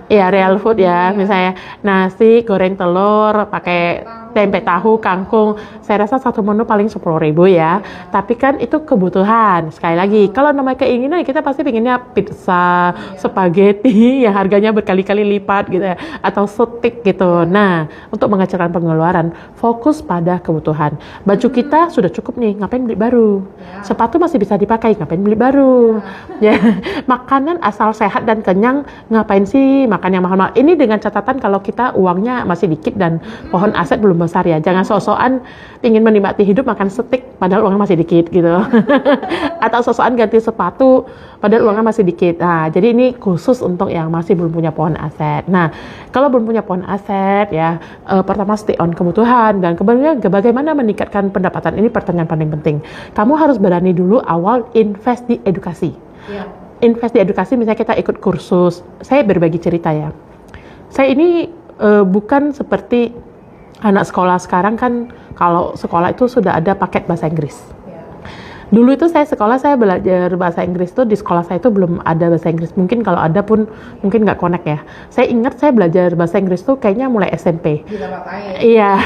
real food ya, misalnya nasi goreng telur pakai tempe tahu kangkung, saya rasa satu menu paling 10.000 ya. Tapi kan itu kebutuhan. Sekali lagi, kalau namanya keinginan kita pasti pengennya pizza, spaghetti yang harganya berkali-kali lipat gitu ya, atau steak gitu. Nah, untuk mengecilkan pengeluaran, fokus pada kebutuhan. Baju kita sudah cukup nih, ngapain beli baru? Sepatu masih bisa dipakai, ngapain beli baru? Ya, makanan asal sehat dan kenyang, ngapain sih makan yang mahal-mahal? Ini dengan catatan kalau kita uangnya masih dikit dan pohon aset belum besar ya. Jangan sok-sokan ingin menikmati hidup makan steak padahal uangnya masih dikit gitu. Atau sok-sokan ganti sepatu padahal uangnya masih dikit. Nah, jadi ini khusus untuk yang masih belum punya pohon aset. Nah, kalau belum punya pohon aset ya, pertama stay on kebutuhan, dan kemudian bagaimana meningkatkan pendapatan, ini pertanyaan paling penting. Kamu harus berani dulu awal invest di edukasi. Invest di edukasi, misalnya kita ikut kursus. Saya berbagi cerita ya. Saya ini bukan seperti anak sekolah sekarang kan, kalau sekolah itu sudah ada paket bahasa Inggris. Dulu itu saya belajar bahasa Inggris tuh di sekolah saya itu belum ada bahasa Inggris. Mungkin kalau ada pun mungkin nggak connect ya. Saya ingat saya belajar bahasa Inggris tuh kayaknya mulai SMP. Iya.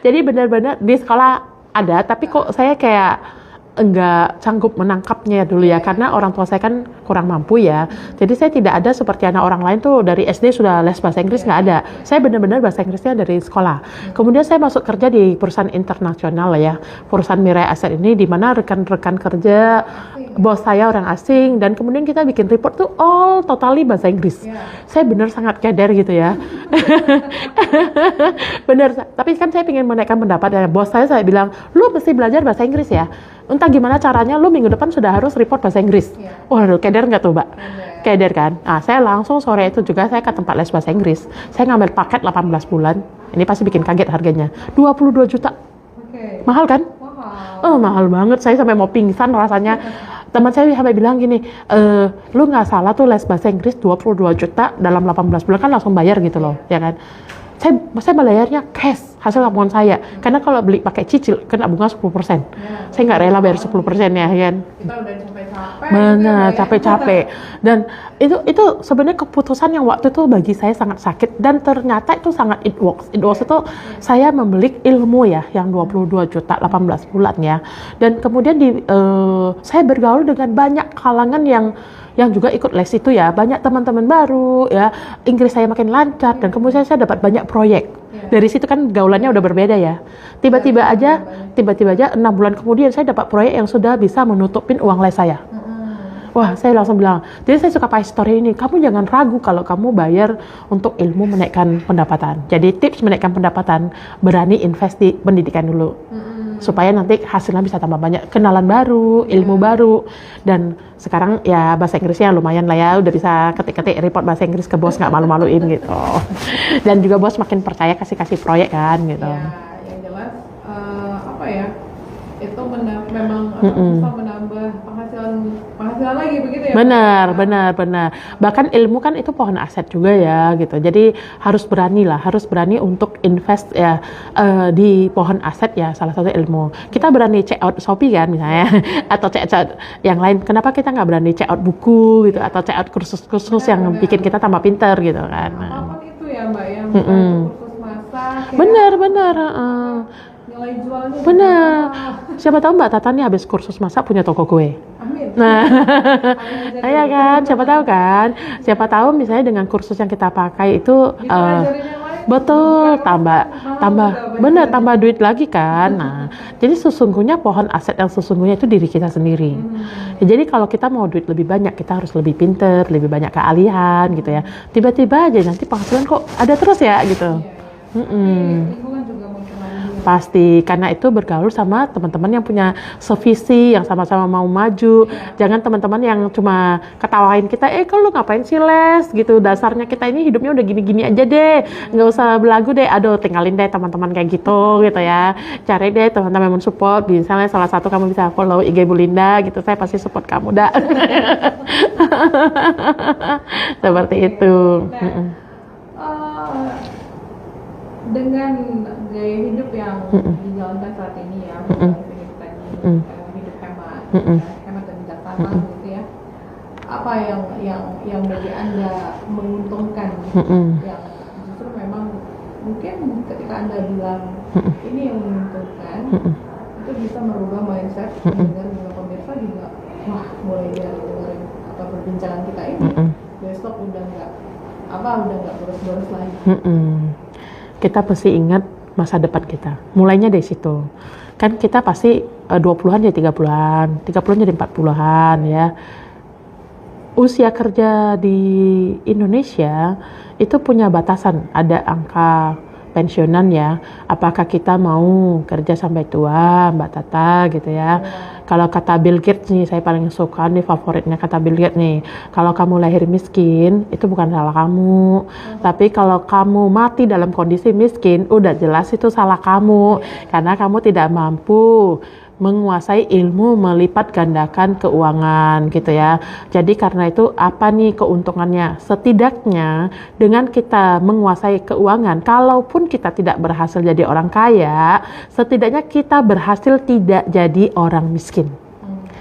Jadi benar-benar di sekolah ada, tapi kok saya kayak enggak sanggup menangkapnya dulu ya, karena orang tua saya kan kurang mampu ya. Jadi saya tidak ada seperti anak orang lain tuh dari SD sudah les bahasa Inggris, nggak ada. Saya benar-benar bahasa Inggrisnya dari sekolah. Kemudian saya masuk kerja di perusahaan internasional ya, perusahaan Mirai Asset ini, di mana rekan-rekan kerja bos saya orang asing, dan kemudian kita bikin report tuh all totally bahasa Inggris. Saya benar sangat keder gitu ya. Benar, tapi kan saya ingin menaikkan pendapat ya. Bos saya bilang, lu mesti belajar bahasa Inggris ya. Entah gimana caranya, lu minggu depan sudah harus report bahasa Inggris. Waduh, keder nggak tuh, Mbak? Keder kan? Nah, saya langsung sore itu juga saya ke tempat les bahasa Inggris. Saya ngambil paket 18 bulan. Ini pasti bikin kaget harganya. 22 juta. Mahal kan? Mahal banget. Saya sampai mau pingsan rasanya. Teman saya sampai bilang gini, lu nggak salah tuh les bahasa Inggris 22 juta dalam 18 bulan, kan langsung bayar gitu loh, ya kan? Saya bayarnya cash, hasil tabungan saya. Karena kalau beli pakai cicil, kena bunga 10%. Saya nggak rela bayar 10% ya kan? Kita udah capek-capek. Benar, capek-capek. Dan itu sebenarnya keputusan yang waktu itu bagi saya sangat sakit, dan ternyata itu sangat it works. It works itu saya membeli ilmu ya, yang 22 juta 18 bulan ya. Dan kemudian saya bergaul dengan banyak kalangan yang juga ikut les itu ya, banyak teman-teman baru ya, Inggris saya makin lancar, dan kemudian saya dapat banyak proyek. Dari situ kan gaulannya udah berbeda ya. Tiba-tiba aja 6 bulan kemudian saya dapat proyek yang sudah bisa menutupin uang les saya. Wah, saya langsung bilang, jadi saya suka pakai story ini, kamu jangan ragu kalau kamu bayar untuk ilmu menaikkan pendapatan. Jadi tips menaikkan pendapatan, berani invest di pendidikan dulu. Supaya nanti hasilnya bisa tambah banyak, kenalan baru, ilmu baru. Dan sekarang ya bahasa Inggrisnya lumayan lah ya, udah bisa ketik-ketik report bahasa Inggris ke bos, nggak malu-maluin gitu. Dan juga bos makin percaya kasih proyek kan gitu. Ya, yang jelas apa ya, itu memang bisa menambah penghasilan lagi begitu ya. Benar. Bahkan ilmu kan itu pohon aset juga ya gitu. Jadi harus berani untuk invest ya di pohon aset ya, salah satu ilmu. Kita berani check out Shopee kan misalnya, atau check out yang lain. Kenapa kita nggak berani check out buku gitu, atau check out kursus-kursus yang bikin kita tambah pinter gitu kan? Apa gitu ya Mbak, yang kursus masak. Benar. Nilai jualnya. Benar. Siapa tahu Mbak Tata nih habis kursus masak punya toko kue. Amin. Nah, iya kan, siapa tahu misalnya dengan kursus yang kita pakai itu betul tambah duit lagi kan. Nah, jadi sesungguhnya pohon aset yang sesungguhnya itu diri kita sendiri. Ya, jadi kalau kita mau duit lebih banyak, kita harus lebih pinter, lebih banyak keahlian gitu ya. Tiba-tiba aja nanti penghasilan kok ada terus ya gitu. Lingkungan juga Pasti, karena itu bergaul sama teman-teman yang punya sevisi, yang sama-sama mau maju. Jangan teman-teman yang cuma ketawain kita, kalau lu ngapain sih les gitu, dasarnya kita ini hidupnya udah gini-gini aja deh, nggak usah belagu deh. Aduh, tinggalin deh teman-teman kayak gitu ya. Cari deh teman-teman yang support, misalnya salah satu kamu bisa follow IG Bu Linda gitu, saya pasti support kamu dah. Seperti itu. Dengan gaya hidup yang dijalankan saat ini ya, hidup hemat, hemat dan bijaksana gitu ya. Apa yang bagi Anda menguntungkan, yang justru memang mungkin ketika Anda bilang ini yang menguntungkan, itu bisa merubah mindset dan juga pemirsa juga, wah mulai dari dengerin apa perbincangan kita ini, besok udah nggak boros-boros lagi. Kita pasti ingat masa depan kita. Mulainya dari situ. Kan kita pasti 20-an jadi 30-an, 30-an jadi 40-an ya. Usia kerja di Indonesia itu punya batasan, ada angka pensiunan ya. Apakah kita mau kerja sampai tua, Mbak Tata gitu ya. Kalau kata Bill Gates nih, saya paling suka nih, favoritnya kata Bill Gates nih, kalau kamu lahir miskin, itu bukan salah kamu. Tapi kalau kamu mati dalam kondisi miskin, udah jelas itu salah kamu. Karena kamu tidak mampu menguasai ilmu melipat gandakan keuangan gitu ya. Jadi karena itu apa nih keuntungannya? Setidaknya dengan kita menguasai keuangan, kalaupun kita tidak berhasil jadi orang kaya, setidaknya kita berhasil tidak jadi orang miskin.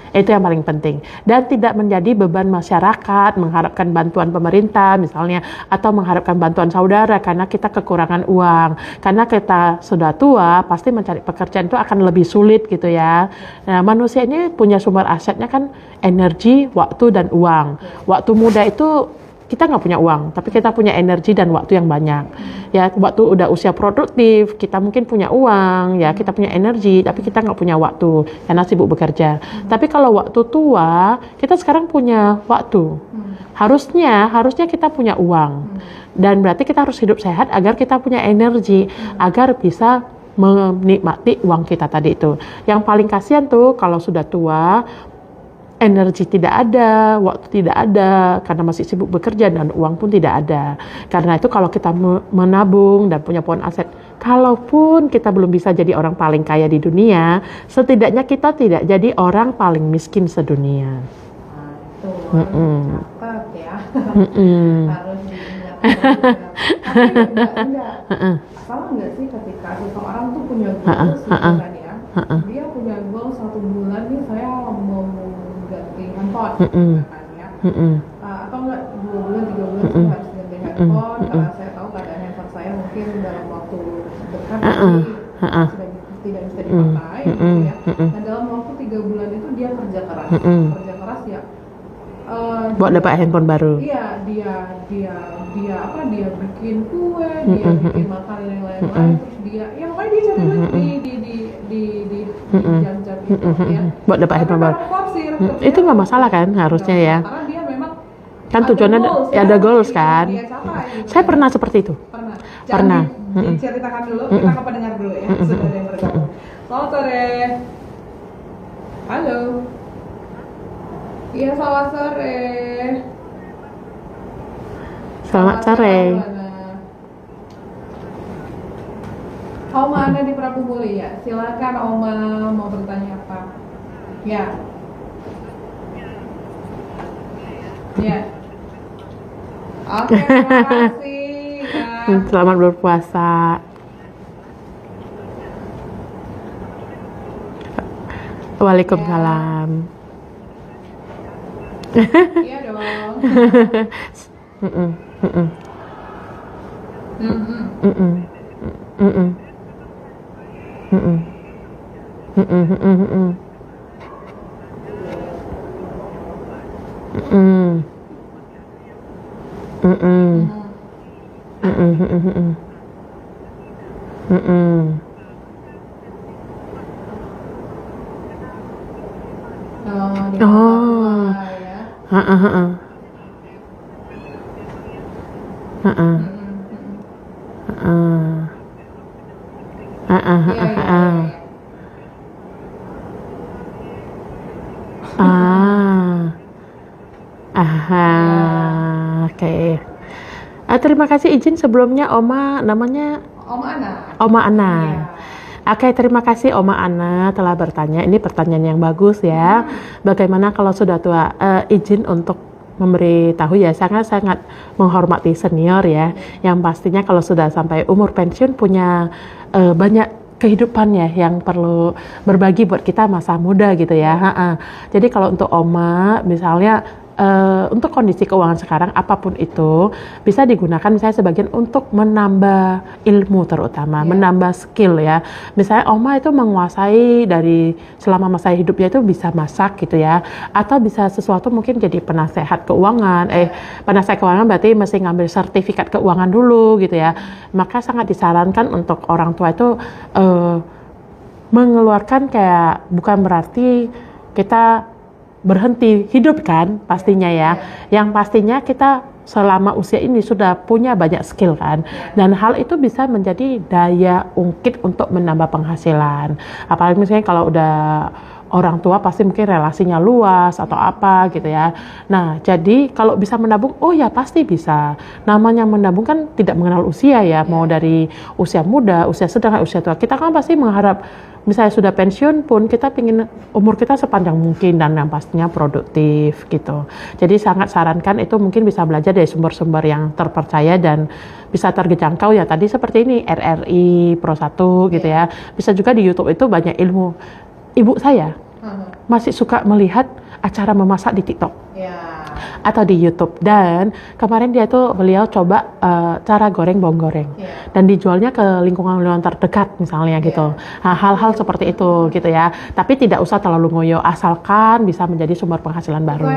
Itu yang paling penting. Dan tidak menjadi beban masyarakat, mengharapkan bantuan pemerintah misalnya, atau mengharapkan bantuan saudara karena kita kekurangan uang. Karena kita sudah tua, pasti mencari pekerjaan itu akan lebih sulit gitu ya. Nah, manusia ini punya sumber asetnya kan energi, waktu, dan uang. Waktu muda itu kita nggak punya uang, tapi kita punya energi dan waktu yang banyak. Ya, waktu udah usia produktif, kita mungkin punya uang, ya kita punya energi, tapi kita nggak punya waktu karena sibuk bekerja. Tapi kalau waktu tua, kita sekarang punya waktu. Harusnya kita punya uang. Dan berarti kita harus hidup sehat agar kita punya energi, agar bisa menikmati uang kita tadi itu. Yang paling kasihan tuh kalau sudah tua, energi tidak ada, waktu tidak ada, karena masih sibuk bekerja dan uang pun tidak ada. Karena itu kalau kita menabung dan punya pohon aset, kalaupun kita belum bisa jadi orang paling kaya di dunia, setidaknya kita tidak jadi orang paling miskin sedunia. Catat ya. Harus diingat. Tapi enggak. Salah nggak sih ketika seseorang tuh punya goals kan ya? Dia punya goal 1 bulan nih saya mau ganti handphone, atau enggak 2 bulan 3 bulan saya harus ganti handphone karena saya tahu keadaan handphone saya mungkin dalam waktu dekat sudah tidak bisa dipakai gitu ya. Nah dalam waktu 3 bulan itu dia kerja keras ya, buat dapat handphone baru. Iya, dia bikin kue, dia bikin makanan yang lain-lain, terus dia pokoknya dia cari di jam-jam itu ya. Buat dapat handphone baru. Itu nggak masalah kan harusnya ya. Karena dia memang kan tujuannya ada goals kan. Saya pernah seperti itu. Pernah. Diceritakan dulu, kita ke pendengar dulu ya. Sudah ada yang bergabung. Selamat sore. Halo. Iya, selamat sore. Selamat sore. Oma ada di Prabu Mulia. Silakan Oma, mau bertanya apa? Ya. Ya. Oke, terima kasih. Ya. Selamat berpuasa. Waalaikumsalam. Iya dong. Iya, iya, iya. Oke. Terima kasih izin sebelumnya Oma, namanya Oma Ana. Iya. Oke, terima kasih Oma Ana telah bertanya. Ini pertanyaan yang bagus ya. Bagaimana kalau sudah tua? Izin untuk memberi tahu ya, sangat-sangat menghormati senior ya. Yang pastinya kalau sudah sampai umur pensiun punya banyak kehidupan ya yang perlu berbagi buat kita masa muda gitu ya. Jadi kalau untuk Oma misalnya untuk kondisi keuangan sekarang apapun itu bisa digunakan misalnya sebagian untuk menambah ilmu terutama, menambah skill ya. Misalnya Oma itu menguasai dari selama masa hidupnya itu bisa masak gitu ya, atau bisa sesuatu mungkin jadi penasehat keuangan. Penasehat keuangan berarti mesti ngambil sertifikat keuangan dulu gitu ya. Maka sangat disarankan untuk orang tua itu mengeluarkan kayak bukan berarti kita berhenti hidup kan pastinya ya. Yang pastinya kita selama usia ini sudah punya banyak skill kan, dan hal itu bisa menjadi daya ungkit untuk menambah penghasilan. Apalagi misalnya kalau udah orang tua pasti mungkin relasinya luas atau apa gitu ya. Nah jadi kalau bisa menabung, oh ya pasti bisa. Namanya menabung kan tidak mengenal usia ya, mau dari usia muda, usia sedang, usia tua. Kita kan pasti mengharap misalnya sudah pensiun pun kita ingin umur kita sepanjang mungkin dan yang pastinya produktif gitu. Jadi sangat sarankan itu mungkin bisa belajar dari sumber-sumber yang terpercaya dan bisa terjangkau ya, tadi seperti ini RRI Pro 1 gitu ya. Bisa juga di YouTube itu banyak ilmu. Ibu saya masih suka melihat acara memasak di TikTok atau di YouTube, dan kemarin beliau coba cara goreng bawang goreng dan dijualnya ke lingkungan terdekat misalnya gitu. Nah, hal-hal seperti itu gitu ya, tapi tidak usah terlalu ngoyo, asalkan bisa menjadi sumber penghasilan baru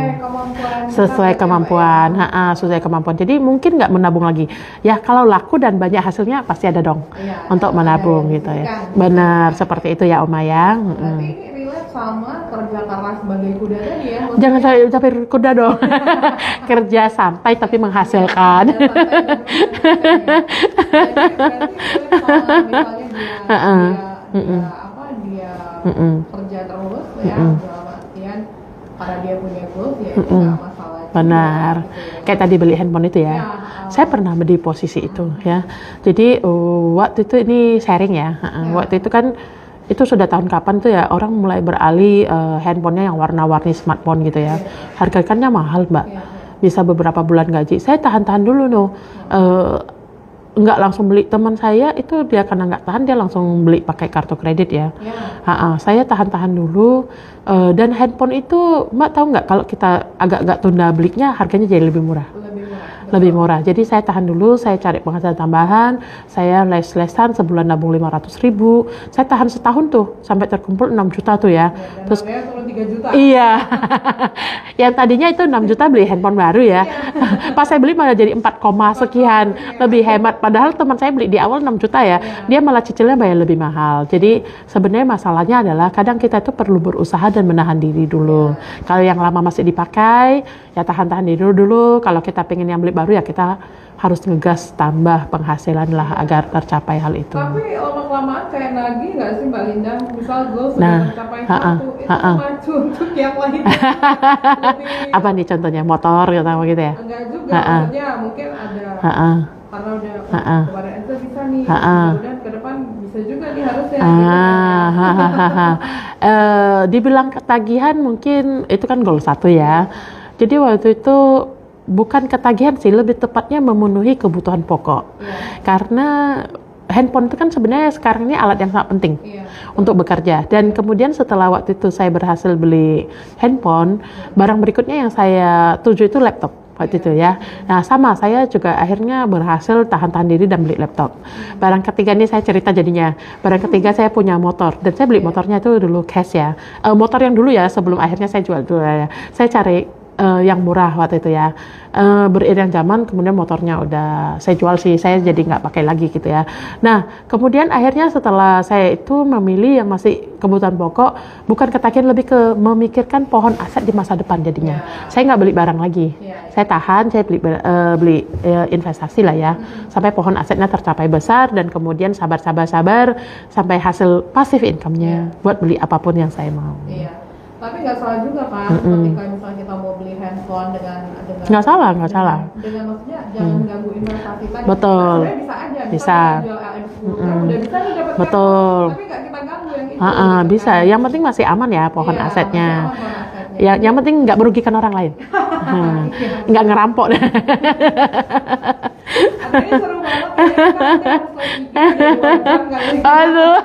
sesuai kemampuan. Sesuai kemampuan. Jadi mungkin nggak menabung lagi ya, kalau laku dan banyak hasilnya pasti ada dong untuk menabung gitu ya. Benar seperti itu ya Oma ya. Sama kerja keras sebagai kuda tadi ya. Jangan sampai kuda dong. Kerja santai tapi menghasilkan. Dia kerja terus ya, dalam artian karena dia punya goals ya itu nggak masalah. Benar. Kayak tadi beli handphone itu ya. Saya pernah di posisi itu ya. Jadi waktu itu ini sharing ya. Waktu itu kan itu sudah tahun kapan tuh ya orang mulai beralih handphonenya yang warna-warni smartphone gitu ya. Harganya mahal Mbak, bisa beberapa bulan gaji. Saya tahan-tahan dulu nggak langsung beli. Teman saya itu dia karena nggak tahan dia langsung beli pakai kartu kredit ya. Saya tahan-tahan dulu dan handphone itu Mbak tahu nggak kalau kita agak-agak tunda belinya harganya jadi lebih murah. Lebih murah. Jadi saya tahan dulu, saya cari penghasilan tambahan, saya les-lesan sebulan nabung 500.000. Saya tahan setahun tuh sampai terkumpul 6 juta tuh ya. Terus 3 juta. Iya. Yang tadinya itu 6 juta beli handphone baru ya. Pas saya beli malah jadi 4, sekian. Lebih hemat. Padahal teman saya beli di awal 6 juta ya. Dia malah cicilnya bayar lebih mahal. Jadi sebenarnya masalahnya adalah kadang kita itu perlu berusaha dan menahan diri dulu. Kalau yang lama masih dipakai, ya tahan-tahan diri dulu. Kalau kita pengen yang beli baru ya kita harus ngegas tambah penghasilan lah agar tercapai hal itu. Tapi lama-kelamaan kayak nagih nggak sih Mbak Linda? Misal gue sudah tercapai satu, itu maju untuk yang lain. Apa nih contohnya? Motor gitu ya? Enggak juga, maksudnya mungkin ada karena udah kemarin aja bisa nih, kemudian ke depan bisa juga nih harusnya. Dibilang ketagihan mungkin itu kan goal 1 ya. Jadi waktu itu bukan ketagihan sih, lebih tepatnya memenuhi kebutuhan pokok. Karena handphone itu kan sebenarnya sekarang ini alat yang sangat penting untuk bekerja. Dan kemudian setelah waktu itu saya berhasil beli handphone, barang berikutnya yang saya tuju itu laptop waktu itu ya. Nah sama, saya juga akhirnya berhasil tahan-tahan diri dan beli laptop. Barang ketiga ini saya cerita jadinya. Barang ketiga saya punya motor, dan saya beli motornya itu dulu cash ya. Motor yang dulu ya, sebelum akhirnya saya jual dulu ya. Saya cari yang murah waktu itu ya. Beriring zaman kemudian motornya udah saya jual sih, saya jadi nggak pakai lagi gitu ya. Nah kemudian akhirnya setelah saya itu memilih yang masih kebutuhan pokok, bukan ketagihan, lebih ke memikirkan pohon aset di masa depan jadinya. Saya nggak beli barang lagi, saya tahan, saya beli investasi lah ya, sampai pohon asetnya tercapai besar dan kemudian sabar sampai hasil passive income-nya buat beli apapun yang saya mau. Tapi nggak salah juga kan, ketika misalnya kita mau beli handphone dengan nggak salah. Dengan maksudnya jangan ganggu investasi tadi. Betul. Sebenarnya bisa aja. Bisa. Jual LM10 kan udah bisa nih dapat Betul. handphone, tapi nggak kita ganggu yang itu. Gitu Bisa. kan. Yang penting masih aman ya pohon asetnya. Masih aman pohon asetnya. Yang penting nggak merugikan orang lain. Nggak ngerampok deh. Artinya seru banget ya, kita harus lagi dari wajah kali ini. Aduh.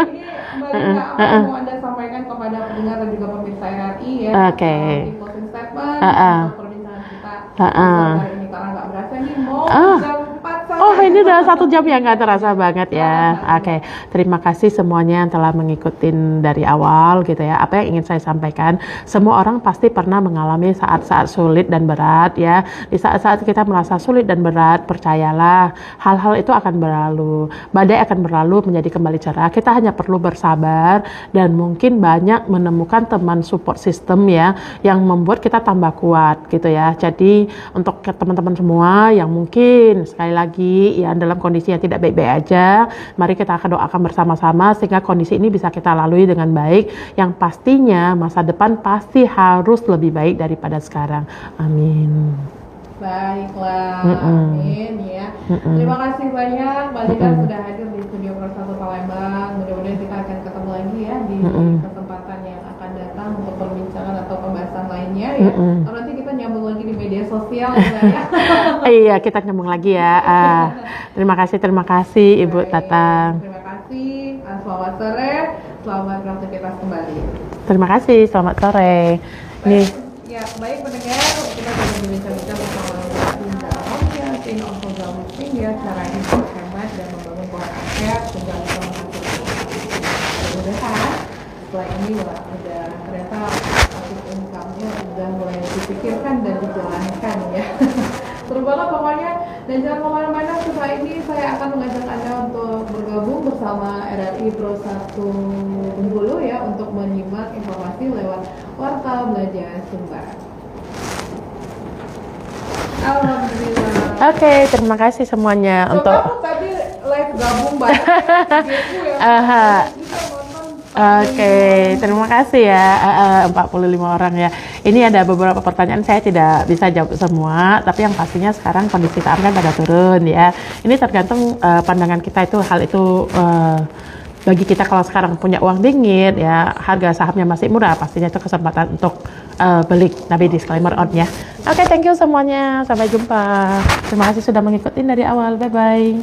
Ini Mbak Lina, apa yang mau Anda sampaikan kepada pendengar dan juga pemirsa RRI ya? Oke. Di closing statement, untuk perbincangan kita hari ini, karena nggak berasa nih mau jam 4 saja. Oh ini udah 1 jam ya, nggak terasa banget ya. Oke. Terima kasih semuanya yang telah mengikuti dari awal gitu ya. Apa yang ingin saya sampaikan, semua orang pasti pernah mengalami saat-saat sulit dan berat ya. Di saat-saat kita merasa sulit dan berat, percayalah hal-hal itu akan berlalu. Badai akan berlalu menjadi kembali cerah. Kita hanya perlu bersabar dan mungkin banyak menemukan teman support system ya yang membuat kita tambah kuat gitu ya. Jadi untuk teman-teman semua yang mungkin sekali lagi ya dalam kondisi yang tidak baik-baik aja, mari kita akan doakan bersama-sama sehingga kondisi ini bisa kita lalui dengan baik. Yang pastinya masa depan pasti harus lebih baik daripada sekarang. Amin. Baiklah, amin ya. Terima kasih banyak Mbak Lina sudah hadir di studio Persatu Palembang. Mudah-mudahan kita akan ketemu lagi ya di kesempatan yang akan datang untuk perbincangan atau pembahasan lainnya ya. Atau nanti kita nyambung lagi di media sosial ya. Iya, kita nyambung lagi ya. Terima kasih Ibu Tatang. Terima kasih. Selamat sore, selamat beraktivitas kembali. Terima kasih, selamat sore. Nih. Ya, baik pendengar, kita sudah berbincang-bincang bersama Dinda Rosia, Chain of Social Living ya, cara hidup hemat dan membangun pohon aset sehingga bisa menghasilkan. Mudah-mudahan setelah ini ada ternyata passive income-nya sudah mulai dipikirkan dan dijalankan ya. Seru banget pokoknya, dan jangan kemana-mana. Setelah ini saya akan mengajak Anda untuk bergabung bersama RRI Pro 1 Bengkulu ya, untuk menyimak informasi lewat Warta Belajar Sumbar. Alhamdulillah. Oke, terima kasih semuanya untuk tadi live gabung banyak gitu ya. Oke, terima kasih ya 45 orang ya. Ini ada beberapa pertanyaan saya tidak bisa jawab semua, tapi yang pastinya sekarang kondisi saham kan pada turun ya. Ini tergantung pandangan kita itu, hal itu bagi kita kalau sekarang punya uang dingin ya, harga sahamnya masih murah, pastinya itu kesempatan untuk beli. Tapi disclaimer on ya. Oke, thank you semuanya. Sampai jumpa. Terima kasih sudah mengikuti dari awal. Bye bye.